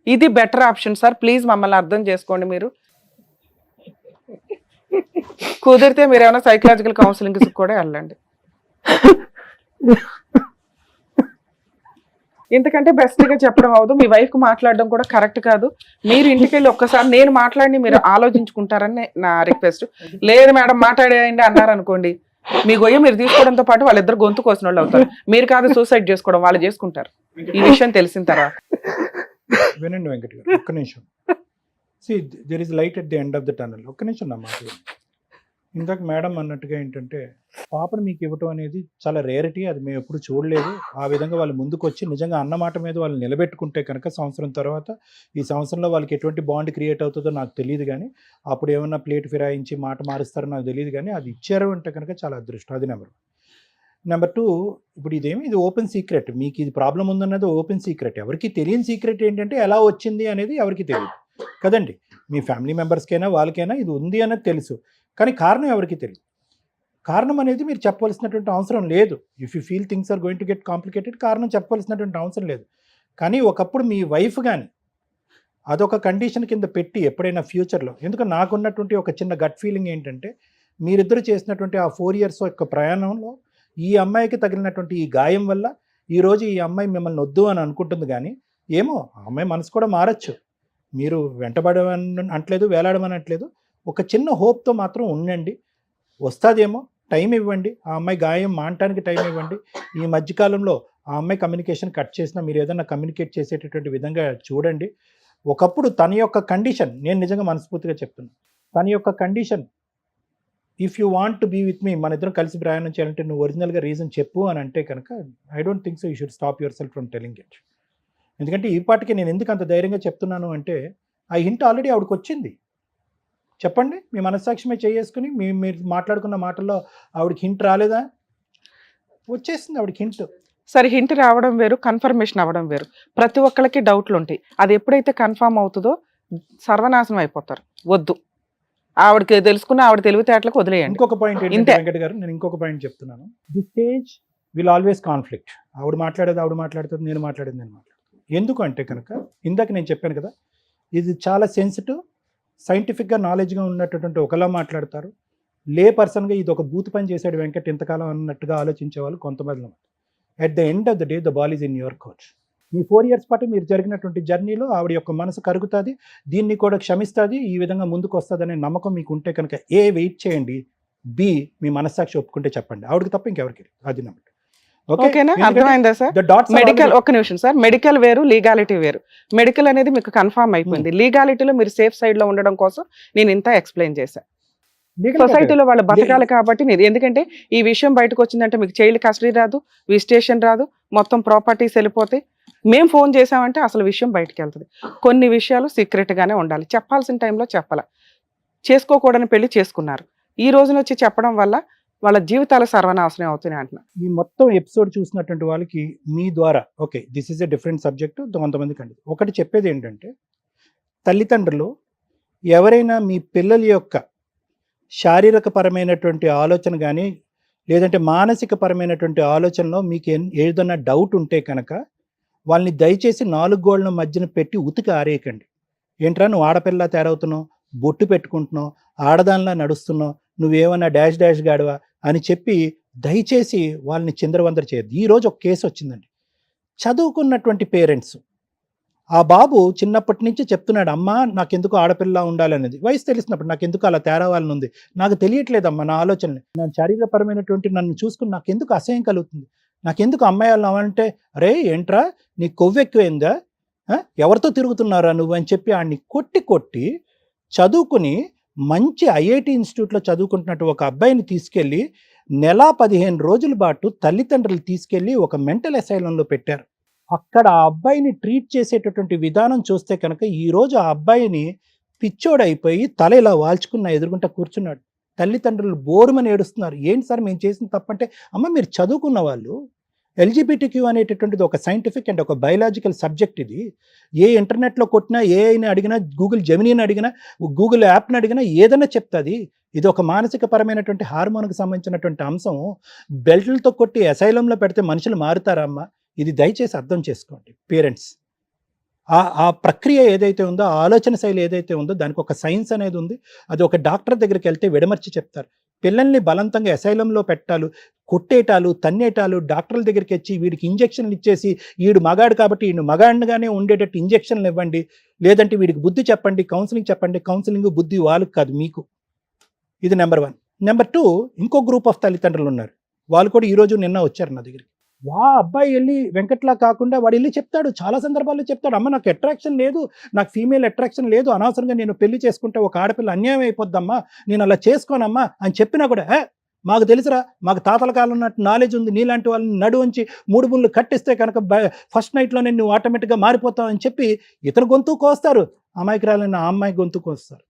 ఇది బెటర్ ఆప్షన్ సార్, ప్లీజ్ మమ్మల్ని అర్థం చేసుకోండి. మీరు కుదిరితే మీరు ఏమైనా సైకలాజికల్ కౌన్సిలింగ్ కూడా వెళ్ళండి. ఇంతకంటే బెస్ట్గా చెప్పడం అవదు. మీ వైఫ్కి మాట్లాడడం కూడా కరెక్ట్ కాదు. మీరు ఇంటికి వెళ్ళి ఒక్కసారి నేను మాట్లాడి మీరు ఆలోచించుకుంటారని నా రిక్వెస్ట్. లేదు మేడం మాట్లాడేయండి అన్నారనుకోండి, మీ గొయ్య మీరు తీసుకోవడంతో పాటు వాళ్ళిద్దరు గొంతు కోసిన వాళ్ళు అవుతారు. మీరు కాదు సూసైడ్ చేసుకోవడం, వాళ్ళు చేసుకుంటారు. ఈ విషయం తెలిసిన తర్వాత వినండి వెంకట్ గారు, ఒక్క నిమిషం. See, there is light at the end of the tunnel. ఒక్క నిమిషం నా మాట. ఇందాక మేడం అన్నట్టుగా ఏంటంటే, పాపను మీకు ఇవ్వటం అనేది చాలా రేరిటీ, అది మేము ఎప్పుడు చూడలేదు. ఆ విధంగా వాళ్ళు ముందుకు వచ్చి నిజంగా అన్నమాట మీద వాళ్ళు నిలబెట్టుకుంటే కనుక సంవత్సరం తర్వాత, ఈ సంవత్సరంలో వాళ్ళకి ఎటువంటి బాండ్ క్రియేట్ అవుతుందో నాకు తెలియదు, కానీ అప్పుడు ఏమన్నా ప్లేట్ ఫిరాయించి మాట మారుస్తారో నాకు తెలియదు, కానీ అది ఇచ్చారు అంటే కనుక చాలా అదృష్టం. అది నెంబర్ 2, ఇప్పుడు ఇది ఓపెన్ సీక్రెట్. మీకు ఇది ప్రాబ్లం ఉందన్నది ఓపెన్ సీక్రెట్. ఎవరికి తెలియని సీక్రెట్ ఏంటంటే ఎలా వచ్చింది అనేది ఎవరికి తెలియదు కదండి. మీ ఫ్యామిలీ మెంబర్స్కైనా వాళ్ళకైనా ఇది ఉంది అన్నది తెలుసు, కానీ కారణం ఎవరికి తెలియదు. కారణం అనేది మీరు చెప్పవలసినటువంటి అవసరం లేదు. If you feel things are going to get complicated, కారణం చెప్పవలసినటువంటి అవసరం లేదు. కానీ ఒకప్పుడు మీ వైఫ్ కానీ అదొక కండిషన్ కింద పెట్టి ఎప్పుడైనా ఫ్యూచర్లో, ఎందుకంటే నాకున్నటువంటి ఒక చిన్న గట్ ఫీలింగ్ ఏంటంటే, మీరిద్దరు చేసినటువంటి ఆ 4 years యొక్క ప్రయాణంలో ఈ అమ్మాయికి తగిలినటువంటి ఈ గాయం వల్ల ఈ రోజు ఈ అమ్మాయి మిమ్మల్ని వద్దు అని అనుకుంటుంది, కానీ ఏమో ఆ అమ్మాయి మనసు కూడా మారచ్చు. మీరు వెంటబడమని అంటలేదు, వేలాడమని అంటలేదు. ఒక చిన్న హోప్తో మాత్రం ఉండండి, వస్తుందేమో, టైం ఇవ్వండి. ఆ అమ్మాయి గాయం మానటానికి టైం ఇవ్వండి. ఈ మధ్యకాలంలో ఆ అమ్మాయి కమ్యూనికేషన్ కట్ చేసినా మీరు ఏదైనా కమ్యూనికేట్ చేసేటటువంటి విధంగా చూడండి. ఒకప్పుడు తన యొక్క కండిషన్, నేను నిజంగా మనస్ఫూర్తిగా చెప్తున్నాను, తన యొక్క condition, if you want to be with me, మన ఇద్దరం కలిసి ప్రయాణం చేయాలంటే నువ్వు ఒరిజినల్గా రీజన్ చెప్పు అని అంటే కనుక I don't think so you should stop your self from telling it. ఎందుకంటే ఈ పాటికి నేను ఎందుకు అంత ధైర్యంగా చెప్తున్నాను అంటే ఆ హింట్ ఆల్రెడీ ఆవిడకి వచ్చింది. చెప్పండి, మీ మనస్సాక్షిమే చేసుకుని మీరు మాట్లాడుకున్న మాటల్లో ఆవిడకి హింట్ రాలేదా? వచ్చేసింది ఆవిడకి హింట్. సరే, హింట్ రావడం వేరు, కన్ఫర్మేషన్ అవ్వడం వేరు. ప్రతి ఒక్కరికి డౌట్లు ఉంటాయి. అది ఎప్పుడైతే కన్ఫర్మ్ అవుతుందో సర్వనాశనం అయిపోతారు. వద్దు, ఆవిడకి తెలుసుకున్న ఆవిడ తెలివితేటలకు వదిలేయండి. ఇంకొక పాయింట్ ఏంటంటే ఇంతే. వెంకట గారు, నేను ఇంకొక పాయింట్ చెప్తున్నాను. The stage will always conflict. ఆవిడ మాట్లాడేది ఆవిడ మాట్లాడుతుంది, నేను మాట్లాడేది నేను మాట్లాడుతాను. ఎందుకు అంటే కనుక ఇందాక నేను చెప్పాను కదా, ఇది చాలా సెన్సిటివ్, సైంటిఫిక్గా నాలెడ్జ్గా ఉన్నటువంటి ఒకలా మాట్లాడతారు. లే పర్సన్గా ఇది ఒక బూత్ పని చేశాడు వెంకట్ ఇంతకాలం అన్నట్టుగా ఆలోచించే వాళ్ళు కొంతమంది. At the end of the day the ball is in your coach. Me 4 years పాటు మీరు జరిగినటువంటి జర్నీలో ఆవిడ యొక్క మనసు కరుగుతుంది, దీన్ని కూడా క్షమిస్తుంది, ఈ విధంగా ముందుకు వస్తుంది అనే నమ్మకం మీకు ఉంటే కనుక ఏ వెయిట్ చేయండి, బి మీ మనస్సాక్షి ఒప్పుకుంటే చెప్పండి, ఆవిడకి తప్ప ఇంకెవరికి లేదు. అది నమ్మకం. ఓకేనా? అర్థమైందా సార్? మెడికల్, ఒక్క నిమిషం సార్, మెడికల్ వేరు, లీగాలిటీ వేరు. మెడికల్ అనేది మీకు కన్ఫర్మ్ అయిపోయింది. లీగాలిటీలో మీరు సేఫ్ సైడ్ లో ఉండడం కోసం నేను ఇంత ఎక్స్ప్లెయిన్ చేశాను. సొసైటీలో వాళ్ళు బతకాలి కాబట్టి ఎందుకంటే ఈ విషయం బయటకు వచ్చిందంటే మీకు చైల్డ్ కస్టడీ రాదు, విజిటేషన్ రాదు, మొత్తం ప్రాపర్టీస్ వెళ్ళిపోతాయి. మేము ఫోన్ చేసామంటే అసలు విషయం బయటకు వెళ్తుంది. కొన్ని విషయాలు సీక్రెట్ గానే ఉండాలి, చెప్పాల్సిన టైంలో చెప్పాల. చేసుకోకూడని పెళ్లి చేసుకున్నారు, ఈ రోజున వచ్చి చెప్పడం వల్ల వాళ్ళ జీవితాలు సర్వనాశనం అవుతున్నాయి అంటున్నా. ఈ మొత్తం ఎపిసోడ్ చూసినటువంటి వాళ్ళకి మీ ద్వారా okay this is a different subject కొంతమందికి అండి. ఒకటి చెప్పేది ఏంటంటే, తల్లిదండ్రులు ఎవరైనా మీ పిల్లల యొక్క శారీరక పరమైనటువంటి ఆలోచన కానీ లేదంటే మానసిక పరమైనటువంటి ఆలోచనలో మీకు ఏదైనా డౌట్ ఉంటే కనుక వాళ్ళని దయచేసి 4 గోళ్ల మధ్యన పెట్టి ఉతికి ఆరేయకండి. ఏంట్రా నువ్వు ఆడపిల్ల తయారవుతున్నావు, బొట్టు పెట్టుకుంటున్నావు, ఆడదానిలా నడుస్తున్నావు, నువ్వేమన్నా డాష్ డాష్ గాడివా అని చెప్పి దయచేసి వాళ్ళని చిందరవందర చేయద్దు. ఈరోజు ఒక కేసు వచ్చిందండి. చదువుకున్నటువంటి పేరెంట్స్, ఆ బాబు చిన్నప్పటి నుంచి చెప్తున్నాడు, అమ్మ నాకెందుకు ఆడపిల్ల ఉండాలనేది. వయసు తెలిసినప్పుడు నాకెందుకు అలా తేరావాలని ఉంది, నాకు తెలియట్లేదమ్మా నా ఆలోచనలు, నా శారీరపరమైనటువంటి నన్ను చూసుకుని నాకెందుకు అసహ్యం కలుగుతుంది, నాకెందుకు అమ్మాయి వాళ్ళు అవంటే, అరే ఏంట్రా నీ కొవ్వు ఎక్కువైందా, ఎవరితో తిరుగుతున్నారా నువ్వు అని చెప్పి ఆడిని కొట్టి చదువుకుని మంచి ఐఐటి ఇన్స్టిట్యూట్లో చదువుకుంటున్నట్టు ఒక అబ్బాయిని తీసుకెళ్ళి 15 రోజుల పాటు తల్లిదండ్రులు తీసుకెళ్ళి ఒక మెంటల్ అసైలంలో పెట్టారు. అక్కడ ఆ అబ్బాయిని ట్రీట్ చేసేటటువంటి విధానం చూస్తే కనుక ఈరోజు ఆ అబ్బాయిని పిచ్చోడైపోయి తల ఇలా వాల్చుకున్న ఎదురుగుంటా కూర్చున్నాడు. తల్లిదండ్రులు బోరుమని ఏడుస్తున్నారు. ఏంటి సార్ మేము చేసిన తప్పంటే, అమ్మ మీరు చదువుకున్న వాళ్ళు, ఎల్జిబిటిక్యూ అనేటటువంటిది ఒక సైంటిఫిక్ అండ్ ఒక బయలాజికల్ సబ్జెక్ట్. ఇది ఏ ఇంటర్నెట్లో కొట్టినా, ఏఐని అడిగినా, గూగుల్ జెమినీని అడిగినా, గూగుల్ యాప్ని అడిగినా ఏదైనా చెప్తుంది. ఇది ఒక మానసిక పరమైనటువంటి హార్మోన్కి సంబంధించినటువంటి అంశం. బెల్ట్లతో కొట్టి అసైలంలో పెడితే మనుషులు మారుతారమ్మా. ఇది దయచేసి అర్థం చేసుకోండి పేరెంట్స్. ఆ ప్రక్రియ ఏదైతే ఉందో, ఆ ఆలోచన శైలి ఏదైతే ఉందో దానికి ఒక సైన్స్ అనేది ఉంది. అది ఒక డాక్టర్ దగ్గరికి వెళ్తే విడమర్చి చెప్తారు. పిల్లల్ని బలవంతంగా అసైలంలో పెట్టాలు, కొట్టేటాలు, తన్నేటాలు, డాక్టర్ల దగ్గరికి వచ్చి వీడికి ఇంజక్షన్లు ఇచ్చేసి వీడు మగాడు కాబట్టి వీడు మగాడిగానే ఉండేటట్టు ఇంజక్షన్లు ఇవ్వండి, లేదంటే వీడికి బుద్ధి చెప్పండి, కౌన్సిలింగ్ చెప్పండి. కౌన్సిలింగ్ బుద్ధి వాళ్ళకి కాదు, మీకు. ఇది నెంబర్ 1. నెంబర్ 2, ఇంకో గ్రూప్ ఆఫ్ తల్లిదండ్రులు ఉన్నారు. వాళ్ళు కూడా ఈరోజు నిన్న వచ్చారు నా దగ్గరికి. అబ్బాయి వెళ్ళి వెంకట్లా కాకుండా వాడు వెళ్ళి చెప్తాడు, చాలా సందర్భాల్లో చెప్తాడు, అమ్మ నాకు అట్రాక్షన్ లేదు, నాకు ఫీమేల్ అట్రాక్షన్ లేదు, అనవసరంగా నేను పెళ్లి చేసుకుంటే ఒక ఆడపిల్ల అన్యాయం అయిపోద్దమ్మా, నేను అలా చేసుకోనమ్మా అని చెప్పినా కూడా, మాకు తెలుసురా, మాకు తాతల కాలం ఉన్నట్టు నాలెడ్జ్ ఉంది, నీలాంటి వాళ్ళని నడువంచి 3 ముళ్ళు కట్టిస్తే కనుక ఫస్ట్ నైట్లోనే నువ్వు ఆటోమేటిక్గా మారిపోతావు అని చెప్పి ఇతను గొంతు కోస్తారు, అమాయకురాలైన ఆ అమ్మాయి గొంతు కోస్తారు.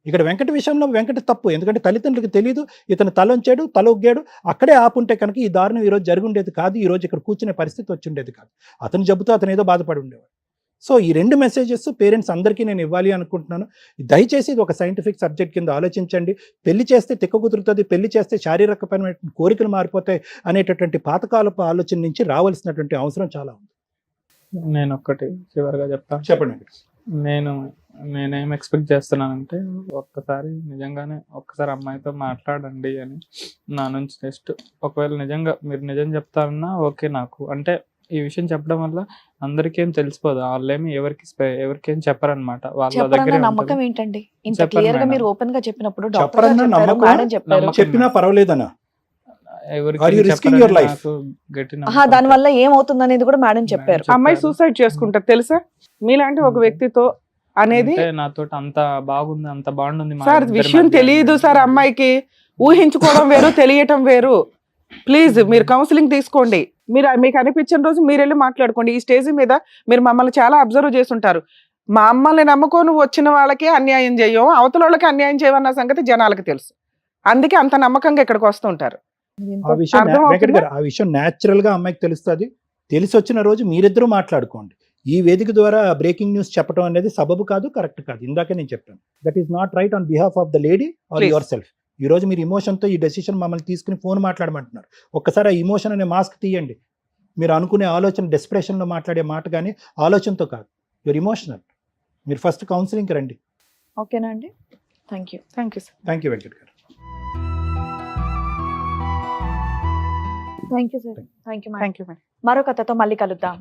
ఇక్కడ వెంకట విషయంలో వెంకట తప్పు, ఎందుకంటే తల్లిదండ్రులకు తెలియదు, ఇతను తలొంచాడు, తల ఒగ్గాడు, అక్కడే ఆపుంటే కనుక ఈ దారుణం ఈరోజు జరుగుండేది కాదు, ఈరోజు ఇక్కడ కూర్చునే పరిస్థితి వచ్చి ఉండేది కాదు. అతను జబ్బుతో అతను ఏదో బాధపడి ఉండేవాడు. సో ఈ 2 మెసేజెస్ పేరెంట్స్ అందరికీ నేను ఇవ్వాలి అనుకుంటున్నాను. దయచేసి ఇది ఒక సైంటిఫిక్ సబ్జెక్ట్ కింద ఆలోచించండి. పెళ్లి చేస్తే తిక్క కుదురుతుంది, పెళ్లి చేస్తే శారీరకపరమైన కోరికలు మారిపోతాయి అనేటటువంటి పాతకాలపు ఆలోచన నుంచి రావాల్సినటువంటి అవసరం చాలా ఉంది. నేను ఒక్కటి చివరిగా చెప్తాను. చెప్పండి. నేనేం ఎక్స్పెక్ట్ చేస్తున్నానంటే, నిజంగానే ఒక్కసారి అమ్మాయితో మాట్లాడండి అని నా నుంచి. జస్ట్ ఒకవేళ నిజంగా మీరు నిజం చెప్తారన్నా ఓకే, నాకు అంటే ఈ విషయం చెప్పడం వల్ల అందరికేం తెలిసిపోదు. వాళ్ళేమి ఎవరికేం చెప్పరనమాట. వాళ్ళ చెప్పరన్న దగ్గరే నమ్మకం ఉంటది. ఏంటండి? ఇంత చెప్పరు క్లియర్ గా మేడం. మీరు ఓపెన్ గా చెప్పినప్పుడు డాక్టర్ చెప్పరన్న గారు చెప్పారు, నమ్మకం, మేడం చెప్పారు. నమ్మకం. చెప్పినా పర్వాలేదనా? ఎవరికి Are you risking చెప్పరని your life? నాకు గట్టి ఆహా, నమ్మకం. దాని వల్ల ఏమవుతుంది అనేది కూడా మేడం చెప్పారు. చెప్పారు. అమ్మాయి సూసైడ్ చేసుకుంటారు తెలుసా? మీలాంటి ఒక వ్యక్తితో అనేది అంటే నాతో అంత బాగుంది, అంత బాగుంది మా సార్ ఇద్దరి విషయం మధ్య తెలియదు అనేది. సార్ అమ్మాయికి. ఊహించుకోవడం వేరు, తెలియటం వేరు. ప్లీజ్ మీరు కౌన్సిలింగ్ తీసుకోండి. మీరు మీకు అనిపించిన రోజు మీరు వెళ్ళి మాట్లాడుకోండి. ఈ స్టేజ్ మీద మీరు మమ్మల్ని చాలా అబ్జర్వ్ చేస్తుంటారు. మా అమ్మల్ని నమ్ముకొని వచ్చిన వాళ్ళకే అన్యాయం చేయం, అవతల వాళ్ళకి అన్యాయం చేయమన్న సంగతి జనాలకు తెలుసు. అందుకే అంత నమ్మకంగా ఇక్కడికి వస్తుంటారు. ఆ విషయం అర్థమవుతుందా? వెంకట్ గారు, ఆ విషయం న్యాచురల్ గా అమ్మాయికి తెలుస్తుంది. తెలిసి వచ్చిన రోజు మీరిద్దరూ మాట్లాడుకోండి. ఈ వేదిక ద్వారా బ్రేకింగ్ న్యూస్ చెప్పడం అనేది సబబు కాదు, కరెక్ట్ కాదు. ఇందాకే నేను చెప్పాను, that is not right on behalf of the lady or Please. Yourself. ఈ రోజు మీరు ఇమోషన్ తో ఈ డెసిషన్ మమ్మల్ని తీసుకుని ఫోన్ మాట్లాడమంటున్నారు. ఒక్కసారి ఆ ఇమోషన్ అనే మాస్క్ తీయండి. మీరు అనుకునే ఆలోచన డెస్పిరేషన్ లో మాట్లాడే మాట కానీ ఆలోచనతో కాదు, యువర్ ఇమోషనల్. మీరు ఫస్ట్ కౌన్సిలింగ్ రండి. ఓకేనా అండి? Thank you. Thank you sir. Thank you Venkat garu. Thank you sir. Thank you madam. Thank you madam. మరో కథతో మళ్ళీ కలుద్దాం.